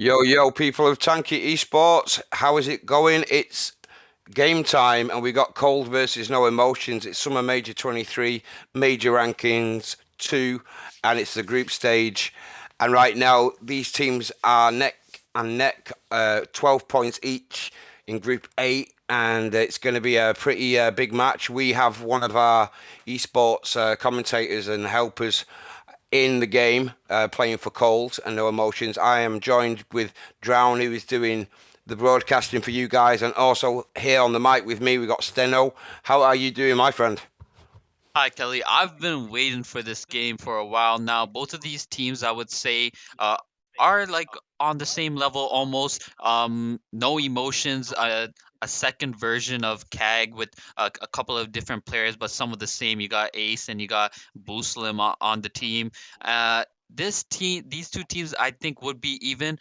Yo, people of Tanky Esports, how is it going? It's game time, and we got Cold versus No Emotions. It's Summer Major 23, Major Rankings 2, and it's the group stage. And right now, these teams are neck and neck, 12 points each in Group 8, and it's going to be a pretty big match. We have one of our esports commentators and helpers in the game, playing for Cold and No Emotions. I am joined with Drown, who is doing the broadcasting for you guys, and also here on the mic with me, we got Steno. How are you doing, my friend? Hi, Kelly. I've been waiting for this game for a while now. Both of these teams, I would say, uh, are like on the same level almost. No emotions. A second version of CAG with a couple of different players, but some of the same. You got Ace and you got Booslim on the team. These two teams, I think, would be even.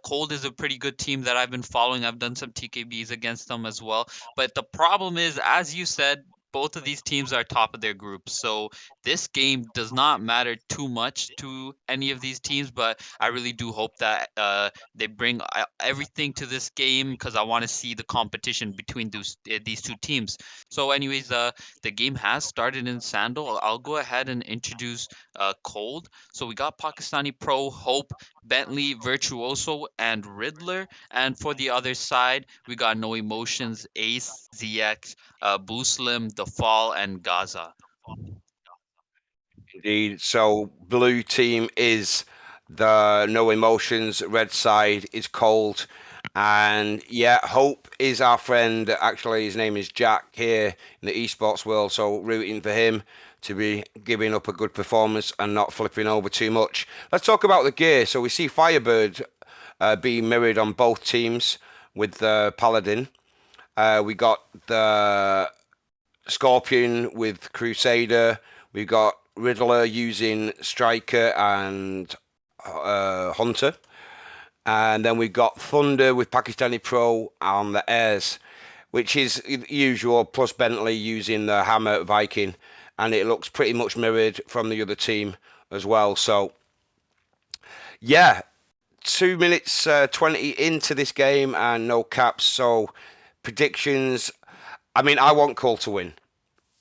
Cold is a pretty good team that I've been following. I've done some TKBs against them as well. But the problem is, as you said, both of these teams are top of their group. So this game does not matter too much to any of these teams, but I really do hope that they bring everything to this game because I want to see the competition between these two teams. So, anyways, the game has started in Sandal. I'll go ahead and introduce Cold. So we got Pakistani Pro, Hope, Bentley, Virtuoso, and Riddler. And for the other side, we got No Emotions, Ace, ZX, Buslim, The Fall, and Gaza. Indeed. So, blue team is the No Emotions, red side is Cold. And yeah, Hope is our friend. Actually, his name is Jack here in the esports world. So, rooting for him to be giving up a good performance and not flipping over too much. Let's talk about the gear. So, we see Firebird being mirrored on both teams with the Paladin. We got the Scorpion with Crusader. We've got Riddler using Striker and Hunter. And then we've got Thunder with Pakistani Pro on the Airs, which is usual, plus Bentley using the Hammer Viking. And it looks pretty much mirrored from the other team as well. So, yeah, 2 minutes 20 into this game and no caps. So, predictions. I mean, I want Cole to win.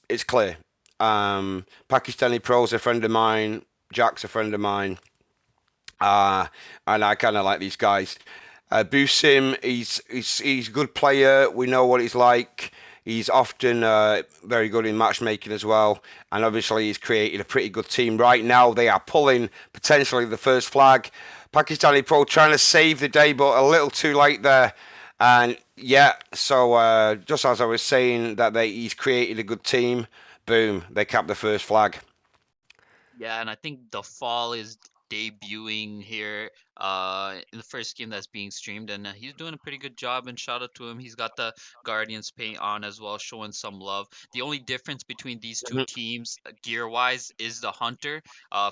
It's clear. Pakistani Pro's a friend of mine. Jack's a friend of mine. Uh, and I kind of like these guys. Busim, he's a good player. We know what he's like. He's often very good in matchmaking as well. And obviously, he's created a pretty good team. Right now, they are pulling potentially the first flag. Pakistani Pro trying to save the day, but a little too late there. And yeah, so just as I was saying, that he's created a good team. Boom, they capped the first flag. Yeah, and I think The Fall is debuting here in the first game that's being streamed, and he's doing a pretty good job. And shout out to him. He's got the Guardians paint on as well, showing some love. The only difference between these two Mhm. teams, gear-wise, is the Hunter.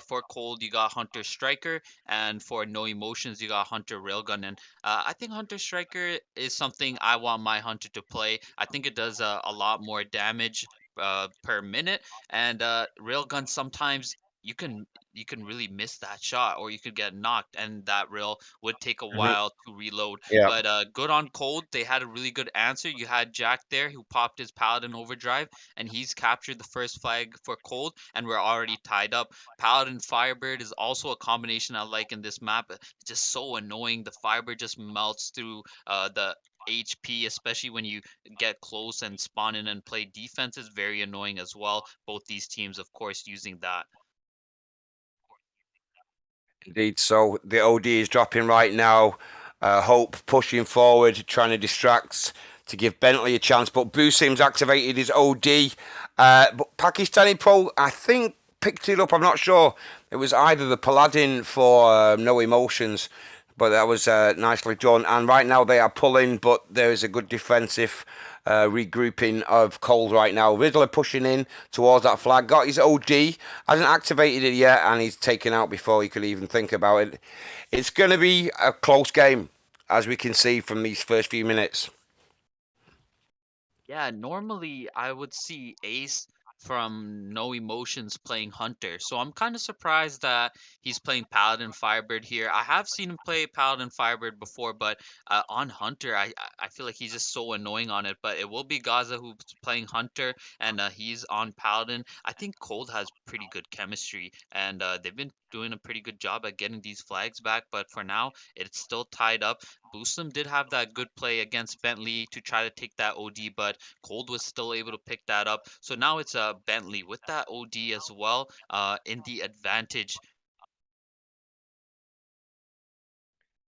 For Cold, you got Hunter Striker, and for No Emotions, you got Hunter Railgun. And I think Hunter Striker is something I want my Hunter to play. I think it does a lot more damage per minute, and Railgun sometimes you can you can really miss that shot or you could get knocked and that rail would take a Mhm. while to reload. Yeah. But good on Cold, they had a really good answer. You had Jack there who popped his Paladin overdrive and he's captured the first flag for Cold and we're already tied up. Paladin Firebird is also a combination I like in this map. It's just so annoying. The Firebird just melts through the HP, especially when you get close and spawn in and play defense, is very annoying as well. Both these teams, of course, using that. Indeed. So the OD is dropping right now. Hope pushing forward, trying to distract to give Bentley a chance. But Busim's activated his OD. But Pakistani Pro, I think, picked it up. I'm not sure. It was either the Paladin for No Emotions, but that was nicely done. And right now they are pulling, but there is a good defensive regrouping of Cold right now. Riddler pushing in towards that flag. Got his OD, hasn't activated it yet, and he's taken out before he could even think about it. It's going to be a close game, as we can see from these first few minutes. Yeah, normally I would see Ace from No Emotions playing Hunter. So I'm kind of surprised that he's playing Paladin Firebird here. I have seen him play Paladin Firebird before, but on Hunter, I feel like he's just so annoying on it. But it will be Gaza who's playing Hunter, and he's on Paladin. I think Cold has pretty good chemistry, and they've been doing a pretty good job at getting these flags back. But for now, it's still tied up. Booslim did have that good play against Bentley to try to take that OD, but Cold was still able to pick that up. So now it's Bentley with that OD as well in the advantage.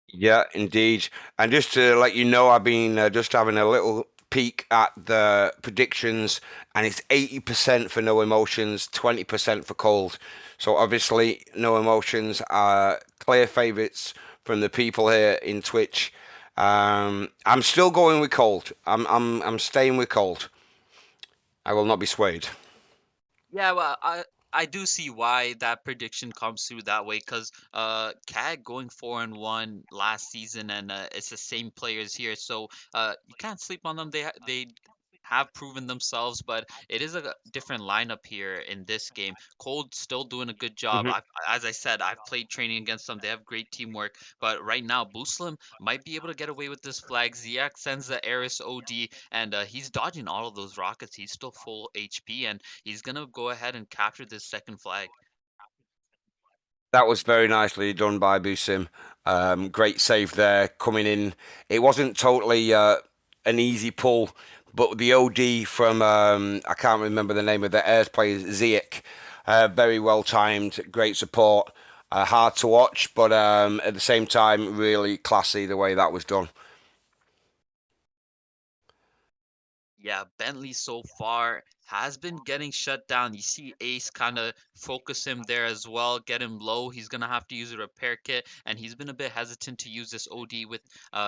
Yeah, indeed. And just to let you know, I've been just having a little peek at the predictions, and it's 80% for No Emotions, 20% for Cold. So obviously, No Emotions are clear favourites from the people here in Twitch. I'm still going with Cold. I'm staying with Cold. I will not be swayed. Yeah, well, I do see why that prediction comes through that way because CAG going 4-1 last season and it's the same players here, so you can't sleep on them. They have proven themselves, but it is a different lineup here in this game. Cold still doing a good job. As I said, I've played training against them. They have great teamwork, but right now Booslim might be able to get away with this flag. Ziak sends the Eris OD, and he's dodging all of those rockets. He's still full HP, and he's gonna go ahead and capture this second flag. That was very nicely done by Busim. Great save there coming in. It wasn't totally an easy pull, but the OD from I can't remember the name of the Airs player, Ziyech, very well timed, great support. Hard to watch, but at the same time, really classy the way that was done. Yeah, Bentley so far has been getting shut down. You see Ace kind of focus him there as well, get him low. He's gonna have to use a repair kit, and he's been a bit hesitant to use this OD with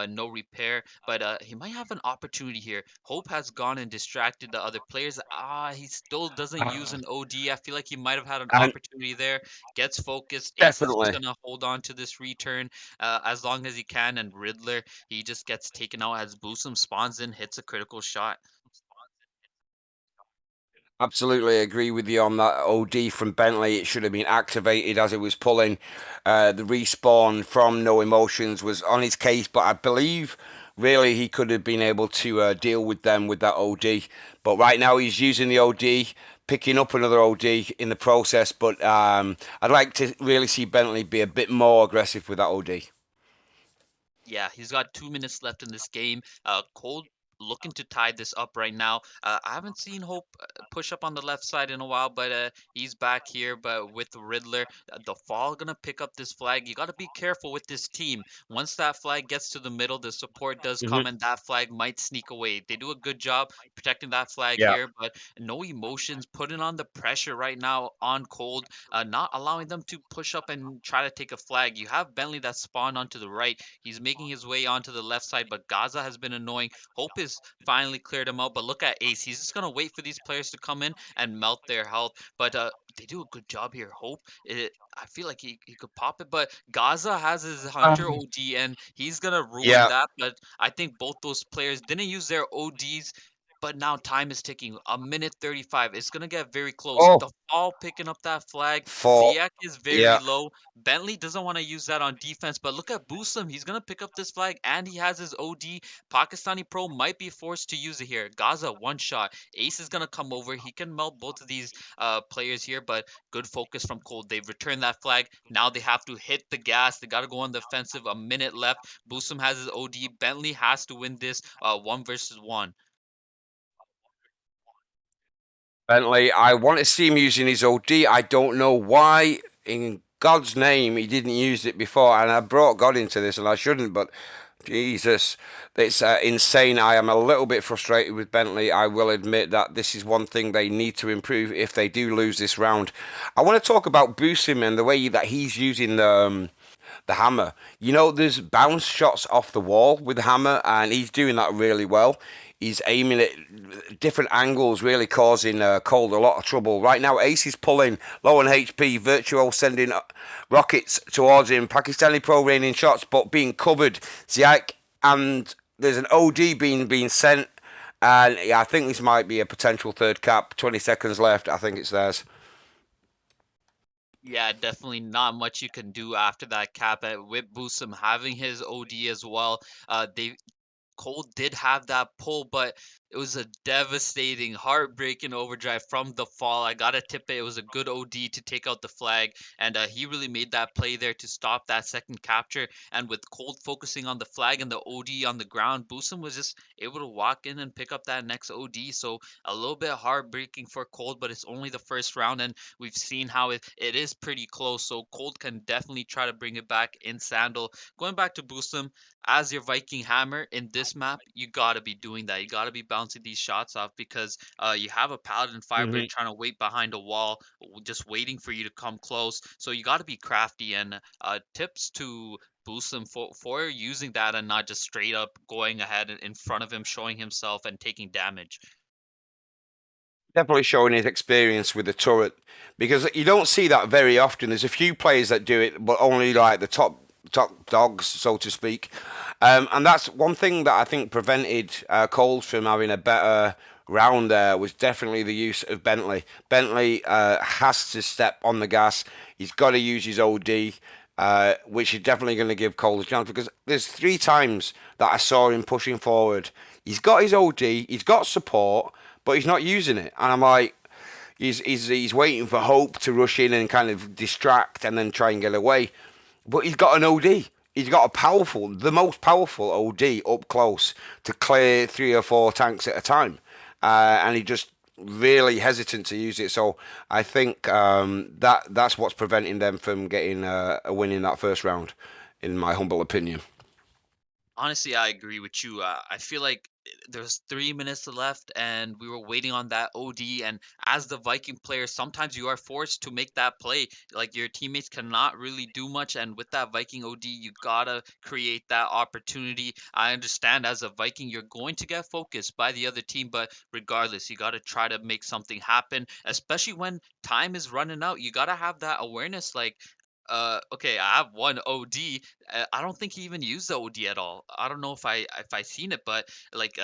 no repair. But he might have an opportunity here. Hope has gone and distracted the other players. He still doesn't use an OD. I feel like he might have had an And opportunity there. Gets focused. Ace is just definitely. gonna hold on to this return as long as he can, and Riddler he just gets taken out as Boosum spawns in, hits a critical shot. Absolutely agree with you on that OD from Bentley. It should have been activated as it was pulling. The respawn from No Emotions was on his case, but I believe really he could have been able to deal with them with that OD. But right now he's using the OD, picking up another OD in the process. But I'd like to really see Bentley be a bit more aggressive with that OD. Yeah, he's got 2 minutes left in this game. Cold looking to tie this up right now. I haven't seen Hope push up on the left side in a while, but he's back here. But with Riddler, the Fall gonna pick up this flag. You got to be careful with this team. Once that flag gets to the middle, the support does come, Hmm. and that flag might sneak away. They do a good job protecting that flag Yeah. here, but No Emotions putting on the pressure right now on Cold, not allowing them to push up and try to take a flag. You have Bentley that spawned onto the right. He's making his way onto the left side, but Gaza has been annoying. Hope is finally cleared him out, but look at Ace. He's just gonna wait for these players to come in and melt their health. But they do a good job here. Hope I feel like he could pop it, but Gaza has his Hunter OD and he's gonna ruin Yeah. that. But I think both those players didn't use their ODs. But now time is ticking. A minute 35. It's gonna get very close. Oh, The Fall picking up that flag. for Ziak is very yeah. low. Bentley doesn't want to use that on defense, but look at Busam. He's going to pick up this flag and he has his OD. Pakistani Pro might be forced to use it here. Gaza, one shot. Ace is going to come over. He can melt both of these players here, but good focus from Cold. They've returned that flag. Now they have to hit the gas. They got to go on the offensive. A minute left. Busam has his OD. Bentley has to win this one versus one. Bentley, I want to see him using his OD. I don't know why, in God's name, he didn't use it before. And I brought God into this, and I shouldn't, but Jesus, it's insane. I am a little bit frustrated with Bentley. I will admit that this is one thing they need to improve if they do lose this round. I want to talk about Busim and the way that he's using the hammer. You know, there's bounce shots off the wall with the hammer, and he's doing that really well. He's aiming at different angles, really causing Cold a lot of trouble. Right now, Ace is pulling low on HP. Virtual sending rockets towards him. Pakistani Pro raining shots, but being covered. Ziak and there's an OD being sent, And yeah, I think this might be a potential third cap. 20 seconds left. I think it's theirs. Yeah, definitely not much you can do after that cap at Whip Boosum having his OD as well. They Cole did have that pull, but it was a devastating, heartbreaking overdrive from the fall. I gotta tip it. It was a good OD to take out the flag, and he really made that play there to stop that second capture. And with Cold focusing on the flag and the OD on the ground, Boosum was just able to walk in and pick up that next OD. So a little bit heartbreaking for Cold, but it's only the first round, and we've seen how it is pretty close. So Cold can definitely try to bring it back in Sandal. Going back to Boosum, as your Viking hammer in this map, you gotta be doing that. You gotta be bouncing these shots off because you have a Paladin Firebreak Hmm. trying to wait behind a wall, just waiting for you to come close. So you gotta be crafty and tips to boost him for using that and not just straight up going ahead in front of him, showing himself and taking damage. Definitely showing his experience with the turret because you don't see that very often. There's a few players that do it, but only like the top dogs, so to speak. And that's one thing that I think prevented Coles from having a better round there was definitely the use of Bentley. Bentley has to step on the gas. He's got to use his OD. Which is definitely going to give Cole a chance because there's 3 times that I saw him pushing forward. He's got his OD, he's got support, but he's not using it. And I'm like, he's waiting for Hope to rush in and kind of distract and then try and get away. But he's got an OD. He's got the most powerful OD up close to clear 3 or 4 tanks at a time, and he just really hesitant to use it. So I think that's what's preventing them from getting a win in that first round, in my humble opinion. Honestly, I agree with you. I feel like there's 3 minutes left, and we were waiting on that OD. And as the Viking player, sometimes you are forced to make that play. Like your teammates cannot really do much, and with that Viking OD, you gotta create that opportunity. I understand as a Viking, you're going to get focused by the other team, but regardless, you gotta try to make something happen. Especially when time is running out, you gotta have that awareness. Like okay, I have one OD. I don't think he even used the OD at all. I don't know if I seen it, but like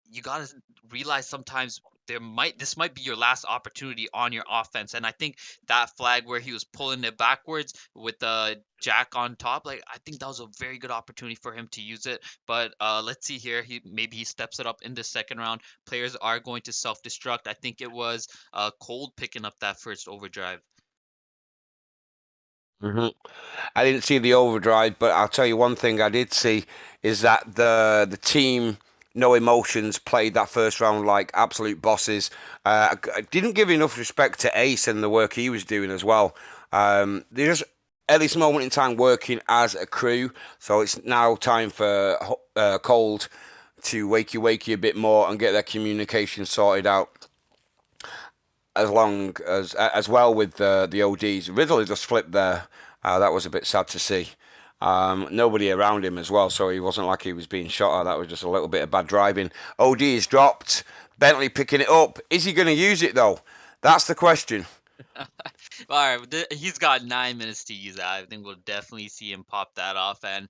you gotta realize sometimes this might be your last opportunity on your offense. And I think that flag where he was pulling it backwards with the Jack on top, like I think that was a very good opportunity for him to use it. But let's see here. Maybe he steps it up in the second round. Players are going to self-destruct. I think it was Cold picking up that first overdrive. Hmm. I didn't see the overdrive, but I'll tell you one thing I did see is that the team No Emotions played that first round like absolute bosses. I didn't give enough respect to Ace and the work he was doing as well. They're just at this moment in time working as a crew, so it's now time for Cold to wakey a bit more and get their communication sorted out as well with the ODs. Riddle just flipped there. That was a bit sad to see. Nobody around him as well, so he wasn't like he was being shot at. That was just a little bit of bad driving. OD is dropped. Bentley picking it up. Is he going to use it though? That's the question. All right, he's got 9 minutes to use that. I think we'll definitely see him pop that off. And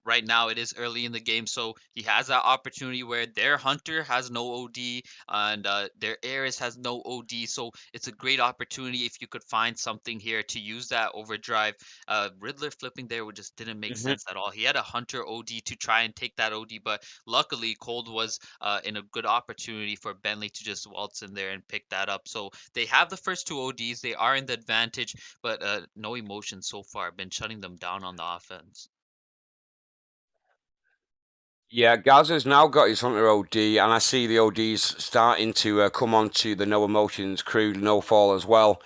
right now it is early in the game, so he has that opportunity where their hunter has no OD and their Ares has no OD. So it's a great opportunity if you could find something here to use that overdrive. Riddler flipping there would just didn't make Hmm. sense at all. He had a hunter OD to try and take that OD, but luckily Cold was in a good opportunity for Bentley to just waltz in there and pick that up. So they have the first two ODs. They are in the advantage, but no emotion so far. Been shutting them down on the offense. Yeah, Gaza's now got his Hunter OD, and I see the ODs starting to come on to the No Emotions crew, No Fall as well.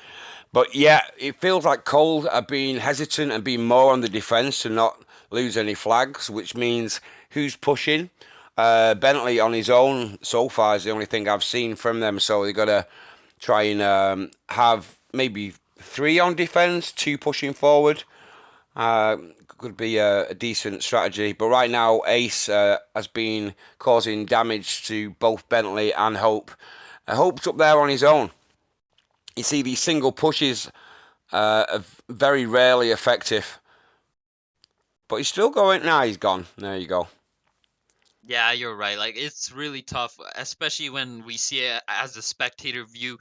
But yeah, it feels like Cole are being hesitant and being more on the defence to not lose any flags, which means who's pushing? Bentley on his own so far is the only thing I've seen from them, so they got to try and have maybe 3 on defence, 2 pushing forward. Uh, could be a decent strategy. But right now, Ace has been causing damage to both Bentley and Hope. Hope's up there on his own. You see, these single pushes are very rarely effective. But he's still going. Nah, he's gone. There you go. Yeah, you're right. Like it's really tough, especially when we see it as a spectator view.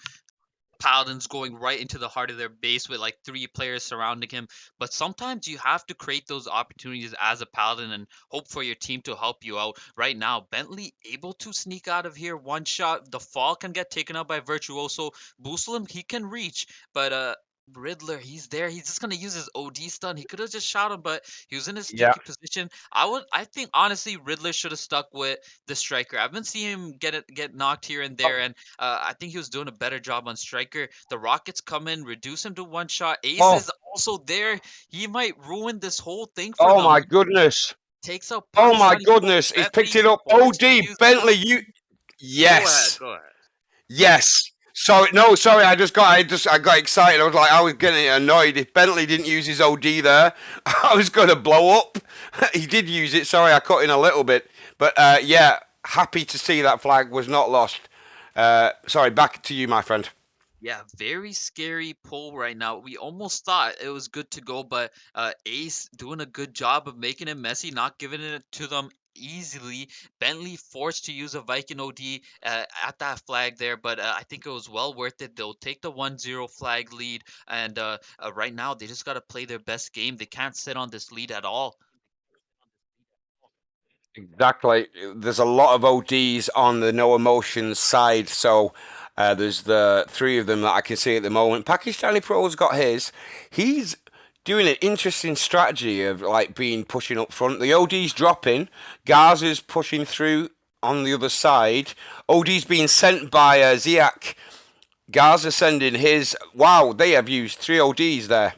Paladins going right into the heart of their base with like three players surrounding him. But sometimes you have to create those opportunities as a Paladin and hope for your team to help you out. Right now, Bentley able to sneak out of here one shot. The fall can get taken out by Virtuoso. Booslim, he can reach, but Riddler, he's there. He's just gonna use his OD stun. He could have just shot him, but he was in a Yeah. sticky position. I think honestly, Riddler should have stuck with the striker. I've been seeing him get knocked here and there, and I think he was doing a better job on striker. The Rockets come in, reduce him to one shot. Ace Oh, is also there. He might ruin this whole thing for oh them. my goodness. Takes out Oh my Pakistani Pro. goodness. He's picked Bentley it up. forced to OD use. Bentley, you. Go ahead, Yes. go ahead. Yes. Sorry, no, sorry. I got excited. I was getting annoyed. If Bentley didn't use his OD there, I was going to blow up. He did use it. Sorry, I cut in a little bit, but yeah, happy to see that flag was not lost. Sorry, back to you, my friend. Yeah, very scary pull right now. We almost thought it was good to go, but Ace doing a good job of making it messy, not giving it to them easily. Bentley forced to use a Viking OD at that flag there, but I think it was well worth it. They'll take the 1-0 flag lead, and right now they just got to play their best game. They can't sit on this lead at all. Exactly. There's a lot of ODs on the no emotions side, so there's the three of them that I can see at the moment. Pakistani Pro's got his. He's doing an interesting strategy of like being pushing up front. The OD's dropping, Gaza's pushing through on the other side. OD's being sent by Ziak. Gaza sending his. Wow, they have used three ODs there.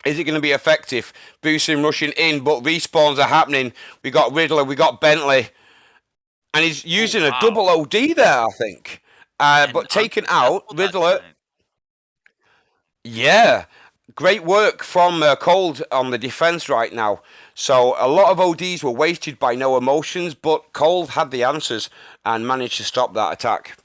Is it going to be effective? Boosting rushing in, but respawns are happening. We got Riddler, we got Bentley, and he's Oh using a wow! double OD there, I think. And But taken out, unsuccessful that Riddler, time. yeah. Great work from Cold on the defense right now. So a lot of ODs were wasted by no emotions, but Cold had the answers and managed to stop that attack.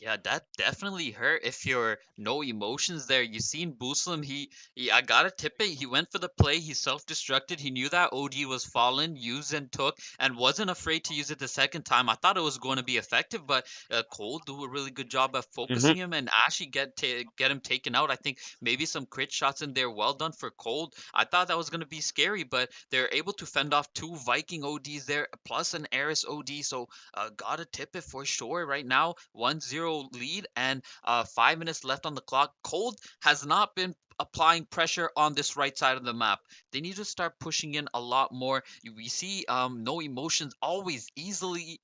Yeah, that definitely hurt if you're no emotions there. You seen Buslam, he I gotta tip it, he went for the play, he self-destructed, he knew that OD was fallen, used and took, and wasn't afraid to use it the second time. I thought it was going to be effective, but Cole do a really good job of Hmm. focusing him and actually get him taken out. I think maybe some crit shots in there, well done for Cold. I thought that was gonna be scary, but they're able to fend off two Viking ODs there, plus an Eris OD, so gotta tip it for sure right now. 1-0 lead and 5 minutes left on the clock. Cold has not been applying pressure on this right side of the map. They need to start pushing in a lot more. We see no emotions always easily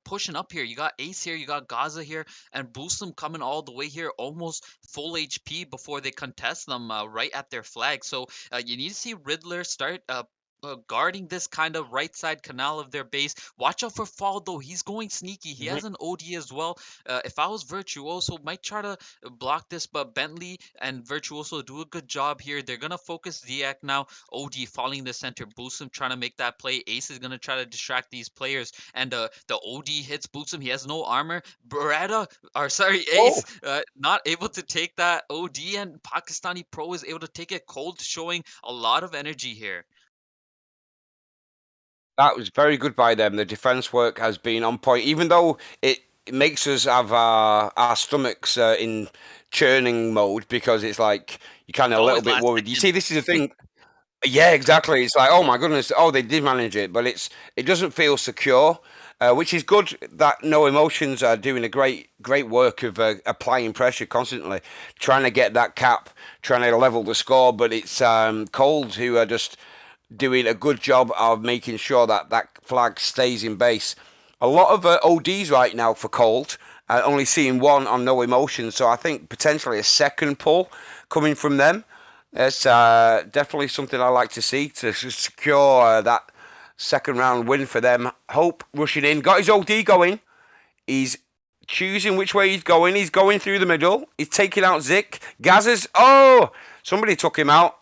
pushing up here. You got Ace here, you got Gaza here, and Boostum coming all the way here, almost full HP before they contest them right at their flag. So you need to see Riddler start guarding this kind of right side canal of their base. Watch out for Fall though. He's going sneaky. He Hmm. has an OD as well. If I was Virtuoso, might try to block this, but Bentley and Virtuoso do a good job here. They're gonna focus Ziak now. OD falling the center, boost him, trying to make that play. Ace is gonna try to distract these players, and the OD hits boots him. He has no armor. Beretta, or sorry, Oh, Ace, not able to take that OD, and Pakistani Pro is able to take it cold, showing a lot of energy here. that was very good by them. The defense work has been on point, even though it makes us have our stomachs in churning mode because it's like you're kind It's of a little always bit last worried. You second. see, this is the thing. Yeah, exactly. It's like, oh my goodness, oh they did manage it, but it doesn't feel secure, which is good that No Emotions are doing a great work of applying pressure constantly, trying to get that cap, trying to level the score. But it's Cold who are just doing a good job of making sure that that flag stays in base. A lot of ODs right now for Cold. Only seeing one on No Emotions, so I think potentially a second pull coming from them. It's definitely something I like to see to secure that second round win for them. Hope rushing in, got his OD going. He's choosing which way he's going. He's going through the middle. He's taking out Zik. Gaz's. Oh, somebody took him out.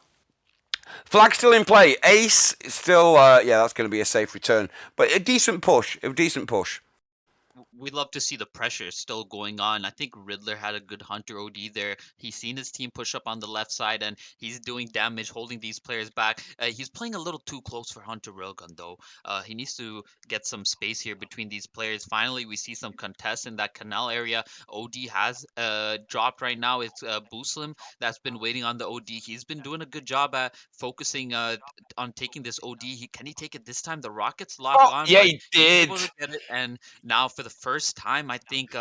Flag still in play. Ace still. Yeah, that's going to be a safe return, but a decent push. A decent push. we love to see the pressure still going on. I think Riddler had a good Hunter OD there. He's seen his team push up on the left side and he's doing damage, holding these players back. He's playing a little too close for Hunter Railgun though. He needs to get some space here between these players. Finally, we see some contests in that canal area. OD has dropped right now. It's Booslim that's been waiting on the OD. He's been doing a good job at focusing on taking this OD. Can he take it this time? The Rockets lock Oh, on, yeah, but he he's did. able to get it. And now for the first time, I think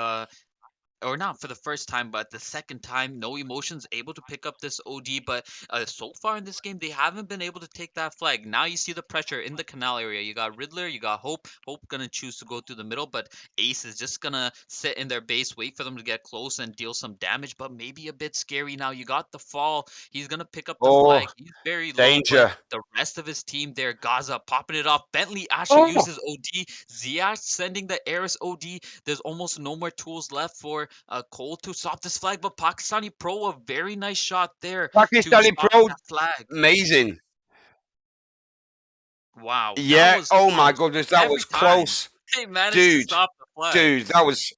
or not for the first time, but the second time, No Emotions able to pick up this OD. But so far in this game, they haven't been able to take that flag. Now you see the pressure in the canal area. You got Riddler, you got Hope. Hope gonna choose to go through the middle, but Ace is just gonna sit in their base, wait for them to get close and deal some damage. But maybe a bit scary now. You got the fall. He's gonna pick up the Oh, flag. He's very low, but danger. the rest of his team there, Gaza popping it off. Bentley actually Oh, uses OD. Ziyech sending the Eris OD. There's almost no more tools left for Cole to stop this flag, but Pakistani Pro, a very nice shot there to Pakistani stop Pro, that flag. amazing. Wow, that Yeah. was Oh my close. goodness, that Every was time close, they managed to dude. stop the flag. Dude, that was.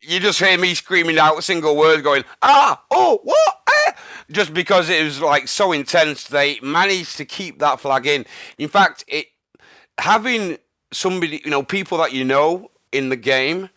You just hear me screaming out a single word, going ah, oh, what? Just because it was like so intense, they managed to keep that flag in. In fact, it having somebody, people that you know in the game,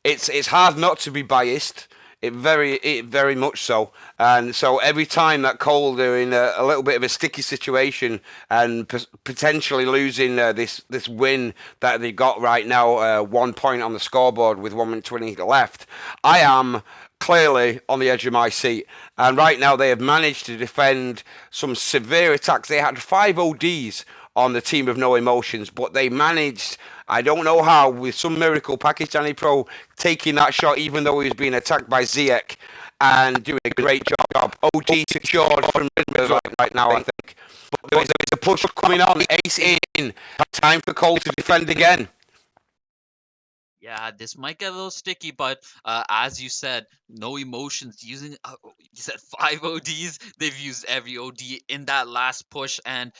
it's hard not to be biased. It very much so. And so every time that Cole are in a little bit of a sticky situation and potentially losing this win that they got right now, 1 point on the scoreboard with 1 minute 20 left, I am clearly on the edge of my seat. And right now they have managed to defend some severe attacks. They had 5 ODs on the team of No Emotions, but they managed, I don't know how, with some miracle, Pakistani Pro taking that shot even though he was being attacked by Ziyech and doing a great job. OD secured from Riddler right now, I think. But there's a push coming on, Ace in. Time for Cole to defend again. Yeah, this might get a little sticky, but as you said, No Emotions using you said 5 ODs. They've used every OD in that last push, and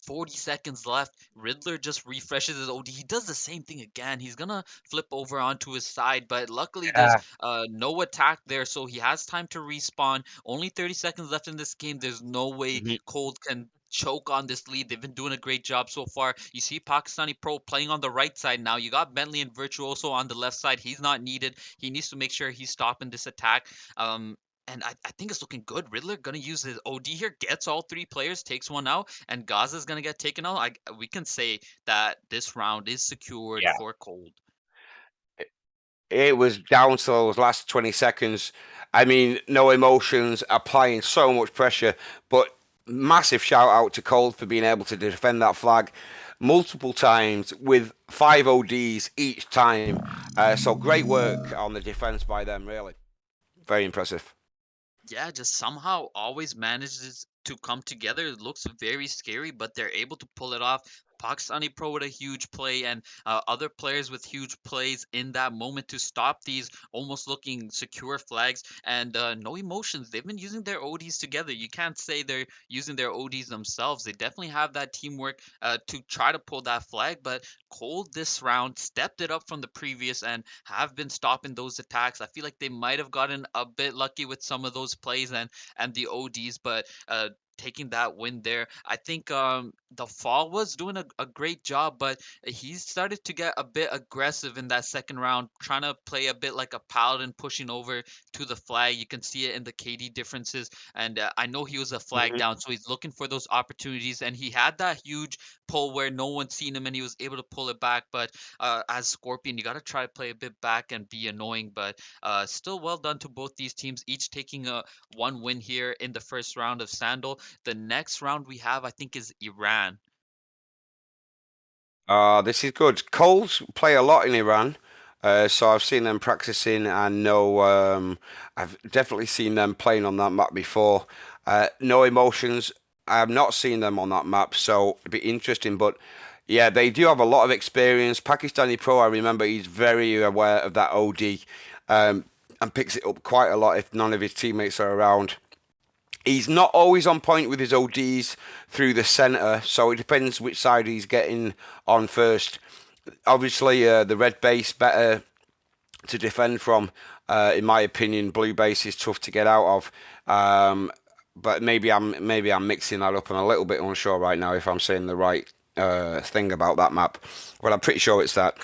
40 seconds left. Riddler just refreshes his OD. He does the same thing again. He's gonna flip over onto his side, but luckily there's Yeah. no attack there, so he has time to respawn. Only 30 seconds left in this game. There's no way Mhm. Cold can choke on this lead. They've been doing a great job so far. You see Pakistani Pro playing on the right side now. You got Bentley and Virtuoso on the left side. He's not needed. He needs to make sure he's stopping this attack. And I think it's looking good. Riddler gonna use his OD here, gets all 3 players, takes one out, and Gaza's gonna get taken out. We can say that this round is secured Yeah. for Cold. It was down to those last 20 seconds. I mean, No Emotions applying so much pressure, but massive shout out to Cole for being able to defend that flag multiple times with 5 ODs each time. So great work on the defense by them, really. Very impressive. Yeah, just somehow always manages to come together. It looks very scary, but they're able to pull it off. Pakistani Pro with a huge play and other players with huge plays in that moment to stop these almost looking secure flags. And No Emotions, they've been using their ODs together. You can't say they're using their ODs themselves. They definitely have that teamwork to try to pull that flag. But Cold this round stepped it up from the previous and have been stopping those attacks. I feel like they might have gotten a bit lucky with some of those plays and the ODs, but taking that win there. I think the fall was doing a great job, but he started to get a bit aggressive in that second round, trying to play a bit like a paladin, pushing over to the flag. You can see it in the KD differences, and I know he was a flag Mhm. down, so he's looking for those opportunities, and he had that huge pull where no one seen him, and he was able to pull it back. But as Scorpion, you got to try to play a bit back and be annoying, but still well done to both these teams, each taking a one win here in the first round of Sandal. The next round we have, I think, is Iran. This is good. Coles play a lot in Iran, so I've seen them practicing and know I've definitely seen them playing on that map before. No Emotions, I have not seen them on that map, so it'd be interesting. But yeah, they do have a lot of experience. Pakistani Pro, I remember he's very aware of that OD and picks it up quite a lot if none of his teammates are around. He's not always on point with his ODs through the centre, so it depends which side he's getting on first. Obviously, the red base better to defend from. In my opinion, blue base is tough to get out of. But maybe I'm mixing that up. I'm a little bit unsure right now if I'm saying the right thing about that map. But I'm pretty sure it's that.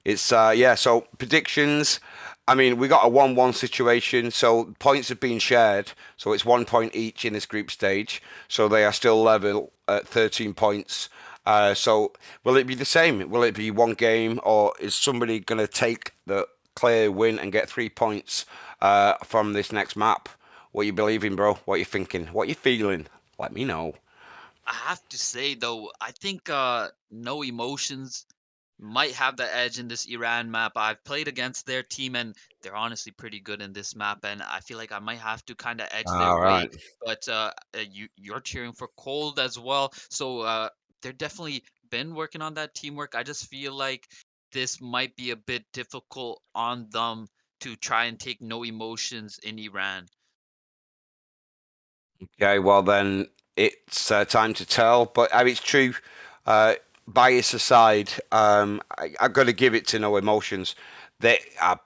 It's yeah. So predictions. I mean, we got a 1-1 situation, so points have been shared. So it's 1 point each in this group stage. So they are still level at 13 points. So will it be the same? Will it be one game, or is somebody going to take the clear win and get 3 points from this next map? What you believing, bro? What you thinking? What you feeling? Let me know. I have to say though, I think no emotions might have the edge in this Iran map. I've played against their team and they're honestly pretty good in this map, and I feel like I might have to kind of edge their All way. right. But you're cheering for Cold as well, so they're definitely been working on that teamwork. I just feel like this might be a bit difficult on them to try and take no emotions in Iran. Okay, well then it's time to tell. But it's true. Uh, Bias aside, I've got to give it to No Emotions. They are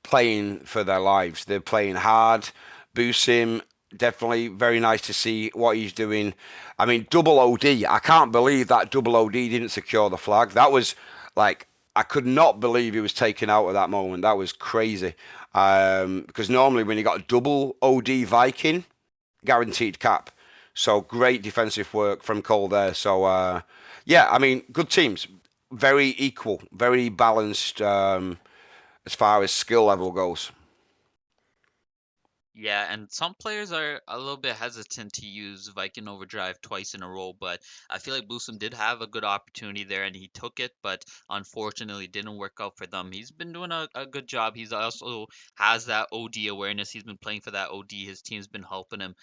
playing for their lives. They're playing hard. Busim, definitely very nice to see what he's doing. I mean, double OD. I can't believe that double OD didn't secure the flag. That was like I could not believe he was taken out at that moment. That was crazy. Because normally when you got a double OD Viking guaranteed cap. So great defensive work from Cole there. So yeah, I mean, good teams, very equal, very balanced as far as skill level goes. Yeah, and some players are a little bit hesitant to use Viking Overdrive twice in a row, but I feel like Boosum did have a good opportunity there and he took it, but unfortunately didn't work out for them. He's been doing a good job. He's also has that OD awareness. He's been playing for that OD. His team's been helping him.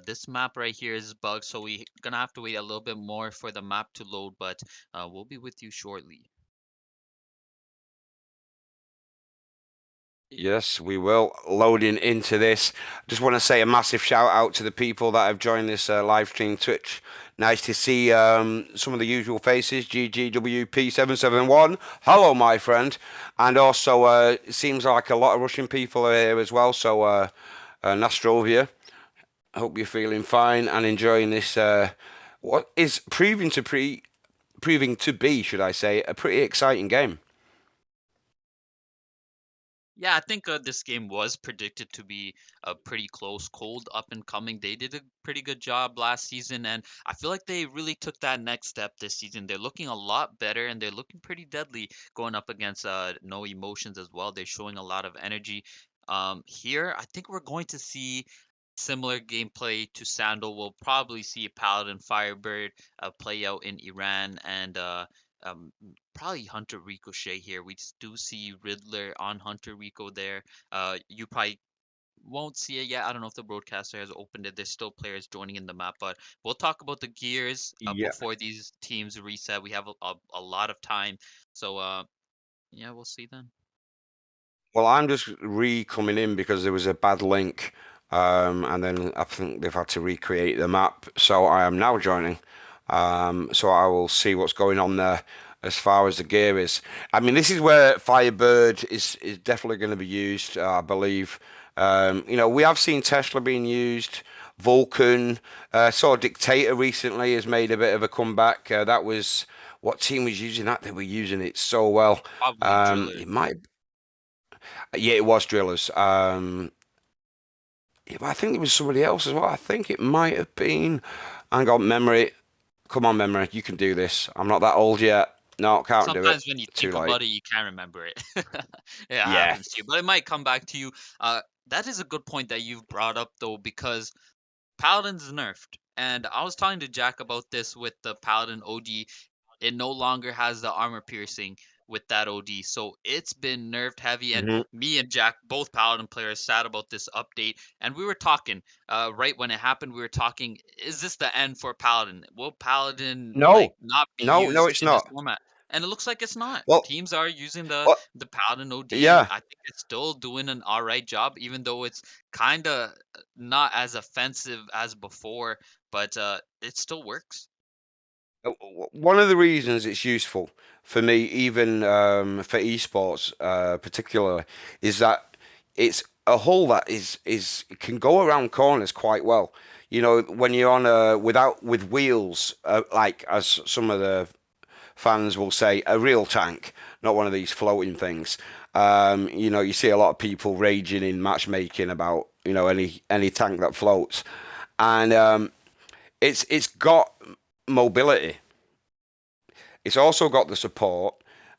This map right here is bugged, so we gonna have to wait a little bit more for the map to load, but we'll be with you shortly. Yes, we will. Loading into this. Just want to say a massive shout out to the people that have joined this live stream Twitch. Nice to see some of the usual faces. GGWP771. Hello, my friend. And also, it seems like a lot of Russian people are here as well. So, Nastrovia, I hope you're feeling fine and enjoying this. What is proving to be, should I say, a pretty exciting game. Yeah, I think this game was predicted to be a pretty close, cold, up and coming. They did a pretty good job last season, and I feel like they really took that next step this season. They're looking a lot better, and they're looking pretty deadly going up against No Emotions as well. They're showing a lot of energy. Here, I think we're going to see similar gameplay to Sandal. We'll probably see Paladin Firebird play out in Iran and um, probably Hunter Ricochet here. We do see Riddler on Hunter Rico there. You probably won't see it yet. I don't know if the broadcaster has opened it. There's still players joining in the map, but we'll talk about the gears Yeah. before these teams reset. We have a lot of time, so yeah, we'll see then. Well, I'm just coming in because there was a bad link, and then I think they've had to recreate the map. So I am now joining. So I will see what's going on there as far as the gear is. I mean, this is where Firebird is definitely going to be used, I believe. We have seen Tesla being used. Vulcan, saw Dictator recently has made a bit of a comeback. That was what team was using that? They were using it so well. Probably Driller. It might yeah, it was Drillers. Yeah, but I think there was somebody else as well. I think it might have been. Hang on, memory. Come on, memory. You can do this. I'm not that old yet. No, can't do it. Sometimes when you Too think late. about it, you can't remember it. It Yeah. happens to you, but it might come back to you. That is a good point that you've brought up though, because Paladin's nerfed. And I was talking to Jack about this with the Paladin OD. It no longer has the armor piercing with that OD. So it's been nerfed heavy. And hmm me and Jack, both Paladin players, sad about this update. And we were talking, right when it happened, we were talking, is this the end for Paladin? Will Paladin like No, not be no, used it's in this not. format? And it looks like it's not. Well, Teams are using the well, the Paladin OD, and yeah. I think it's still doing an alright job, even though it's kind of not as offensive as before, but it still works. One of the reasons it's useful for me, even for esports particularly, is that it's a hull that is can go around corners quite well. You know, when you're on a without with wheels, like as some of the fans will say, a real tank, not one of these floating things. You know, you see a lot of people raging in matchmaking about any tank that floats, and it's got mobility. It's also got the support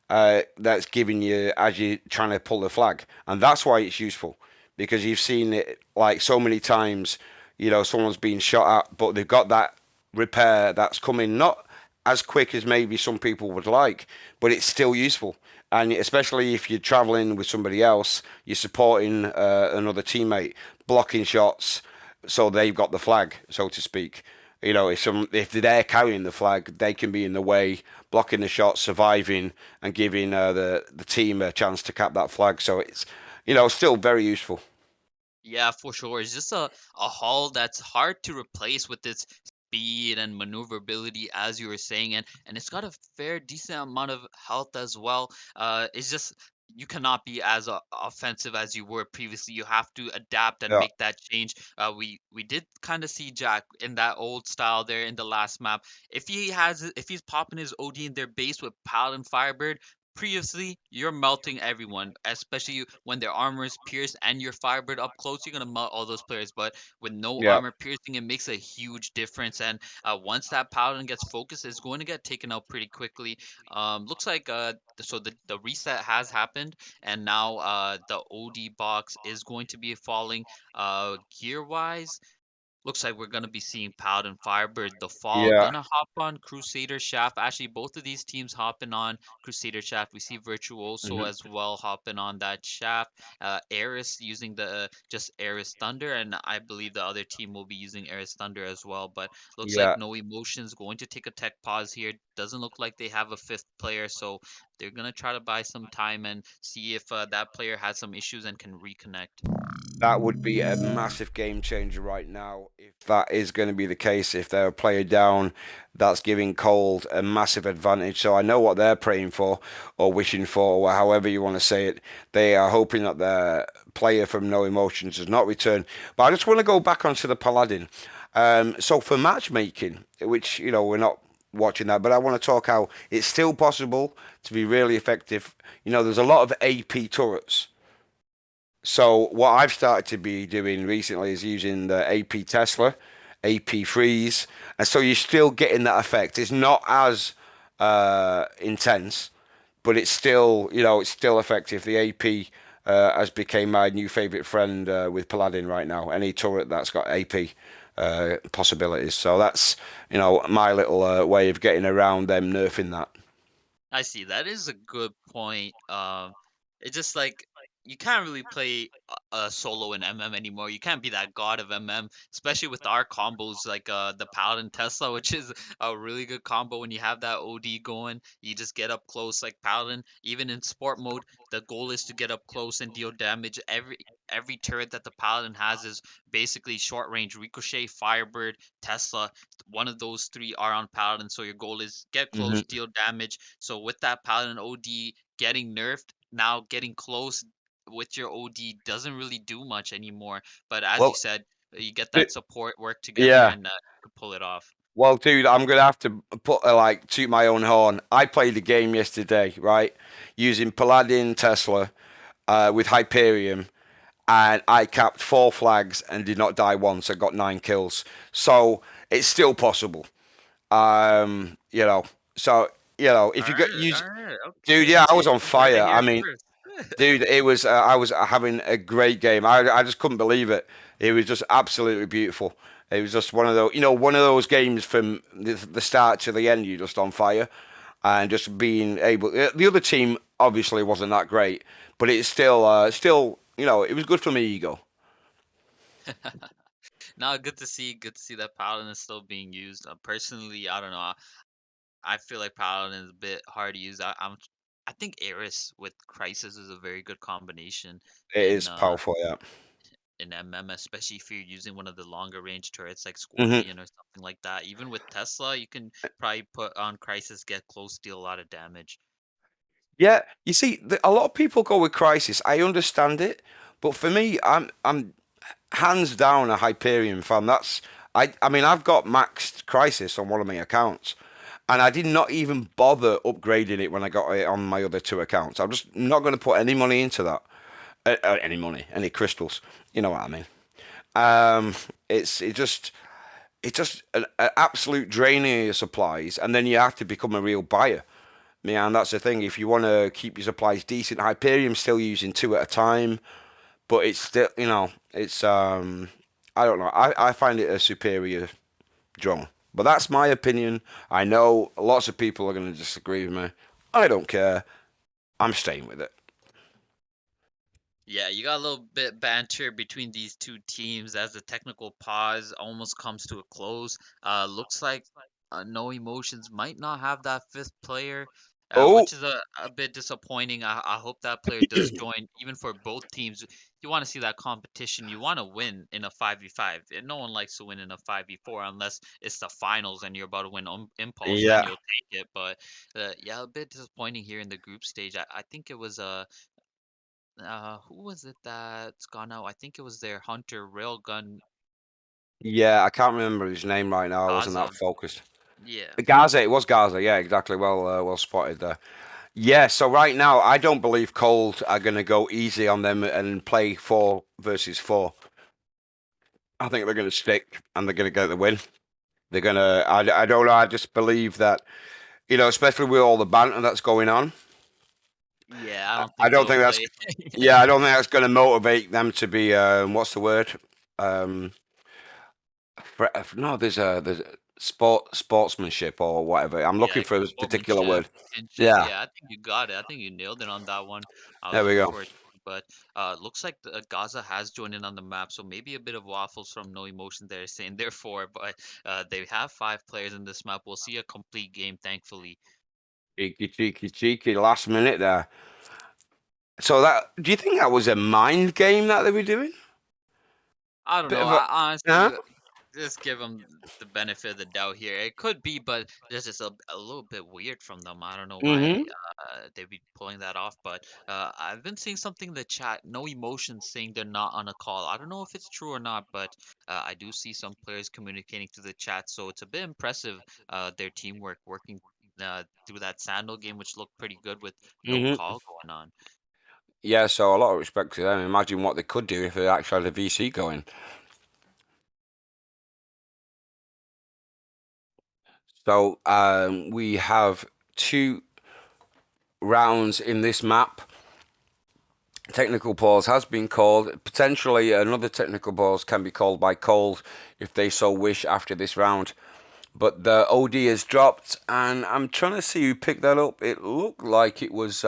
that's giving you as you're trying to pull the flag, and that's why it's useful because you've seen it like so many times. You know, someone's been shot at, but they've got that repair that's coming not as quick as maybe some people would like, but it's still useful. And especially if you're traveling with somebody else, you're supporting another teammate, blocking shots, so they've got the flag, so to speak. You know, if they're carrying the flag, they can be in the way, blocking the shot, surviving, and giving the team a chance to cap that flag. So it's still very useful. Yeah, for sure. It's just a hull that's hard to replace with its speed and maneuverability, as you were saying, and it's got a fair decent amount of health as well. It's just you cannot be as offensive as you were previously. You have to adapt and Yeah, make that change. We did kind of see Jack in that old style there in the last map. If he's popping his OD in their base with Paladin Firebird, previously, you're melting everyone, especially when their armor is pierced and you're firebird up close, you're gonna melt all those players. But with no yeah, armor piercing, it makes a huge difference. And once that paladin gets focused, it's going to get taken out pretty quickly. Looks like so the reset has happened, and now the OD box is going to be falling. Gear wise, looks like we're gonna be seeing Paladin Firebird the fall yeah. gonna hop on Crusader Shaft. Actually, both of these teams hopping on Crusader Shaft. We see Virtuoso Hmm. as well hopping on that shaft. Eris using the just Eris Thunder, and I believe the other team will be using Eris Thunder as well. But looks like Yeah, No Emotions going to take a tech pause here. Doesn't look like they have a fifth player, so they're gonna try to buy some time and see if that player has some issues and can reconnect. that would be a massive game changer right now if that is going to be the case. If they're a player down, that's giving Cold a massive advantage. So I know what they're praying for or wishing for, or however you want to say it. They are hoping that their player from No Emotions does not return. But I just want to go back onto the Paladin. So for matchmaking, which we're not watching that, but I want to talk how it's still possible to be really effective. There's a lot of AP turrets. So what I've started to be doing recently is using the AP Tesla, AP Freeze, and so you're still getting that effect. It's not as intense, but it's still effective. The AP has become my new favorite friend with Paladin right now. Any turret that's got AP possibilities. So that's my little way of getting around them nerfing that. I see. That is a good point. It's just like you can't really play solo in MM anymore. You can't be that god of MM, especially with our combos like the Paladin Tesla, which is a really good combo when you have that OD going. You just get up close like Paladin. Even in sport mode, the goal is to get up close and deal damage. Every turret that the Paladin has is basically short range Ricochet, Firebird, Tesla. One of those three are on Paladin, so your goal is get close, Hmm. deal damage. So with that Paladin OD getting nerfed, now getting close with your OD doesn't really do much anymore. But as you Well, said, you get d- that support work together yeah. and could pull it off. Well, dude, I'm gonna have to put like toot my own horn. I played the game yesterday, right, using Paladin Tesla with Hyperion, and I capped 4 flags and did not die once. I got 9 kills, so it's still possible. Um, you know, so if you got use, All right, dude, yeah, I okay. was on You heard it fire. I here mean, first. dude, it was I was having a great game. I just couldn't believe it. It was just absolutely beautiful. It was just one of those games from the start to the end. You're just on fire, and just being able. The other team obviously wasn't that great, but it's still it was good for my ego. Now, good to see that Paladin is still being used. Personally, I don't know. I feel like Paladin is a bit hard to use. I think Eris with Crisis is a very good combination It in is powerful, yeah. in MM, especially if you're using one of the longer range turrets like Hmm. Scorpion or something like that. Even with Tesla, you can probably put on Crisis, get close, deal a lot of damage. Yeah, you see, a lot of people go with Crisis. I understand it, but for me, I'm hands down a Hyperion fan. I mean, I've got maxed Crisis on one of my accounts, and I did not even bother upgrading it when I got it on my other two accounts. I'm just not going to put any money into that. Any money, any crystals. You know what I mean? Um, it's just an absolute draining of your supplies, and then you have to become a real buyer. Yeah, and that's the thing. If you want to keep your supplies decent, Hyperion's still using two at a time, but it's still, it's I don't know. I find it a superior drone, but that's my opinion. I know lots of people are going to disagree with me. I don't care. I'm staying with it. Yeah, you got a little bit banter between these two teams as the technical pause almost comes to a close. Looks like No Emotions might not have that fifth player, Oh, which is a bit disappointing. I hope that player does join, even for both teams. You want to see that competition. You want to win in a 5v5. And no one likes to win in a 5v4 unless it's the finals and you're about to win Impulse, then yeah, you'll take it. But yeah, a bit disappointing here in the group stage. I think it was who was it that's gone out? I think it was their Hunter Railgun yeah. I can't remember his name right now. I wasn't that Gaza. focused. Yeah. Gaza. It was Gaza. Yeah, exactly. Well spotted there. Yeah, so right now I don't believe Cold are going to go easy on them and play 4 versus 4. I think they're going to stick and they're going to get the win. They're going to, I don't know, I just believe that, especially with all the banter that's going on, Yeah, I don't I think don't they'll think that's, play. yeah, I don't think that's going to motivate them to be, what's the word? Um, no, there's a sportsmanship or whatever. I'm Yeah, looking for a particular sportsmanship, word. kinship. Yeah, Yeah, I think you got it. I think you nailed it on that one. I was there we looking go. for it too, but looks like Gaza has joined in on the map, so maybe a bit of waffles from No Emotion there, saying they're four, but they have five players in this map. We'll see a complete game, thankfully. Cheeky, cheeky, cheeky, last minute there. So do you think that was a mind game that they were doing? I don't Bit know. of a, I honestly huh? just give them the benefit of the doubt here. It could be, but this is a little bit weird from them. I don't know why Mm-hmm. they'd be pulling that off, but I've been seeing something in the chat, no emotions, saying they're not on a call. I don't know if it's true or not, but I do see some players communicating to the chat, so it's a bit impressive, their teamwork working through that Sandal game, which looked pretty good with no Mm-hmm. call going on. Yeah, so a lot of respect to them. Imagine what they could do if they actually had a VC going. So we have 2 rounds in this map. Technical pause has been called. Potentially another technical pause can be called by Cold if they so wish after this round. But the OD has dropped, and I'm trying to see who picked that up. It looked like it was,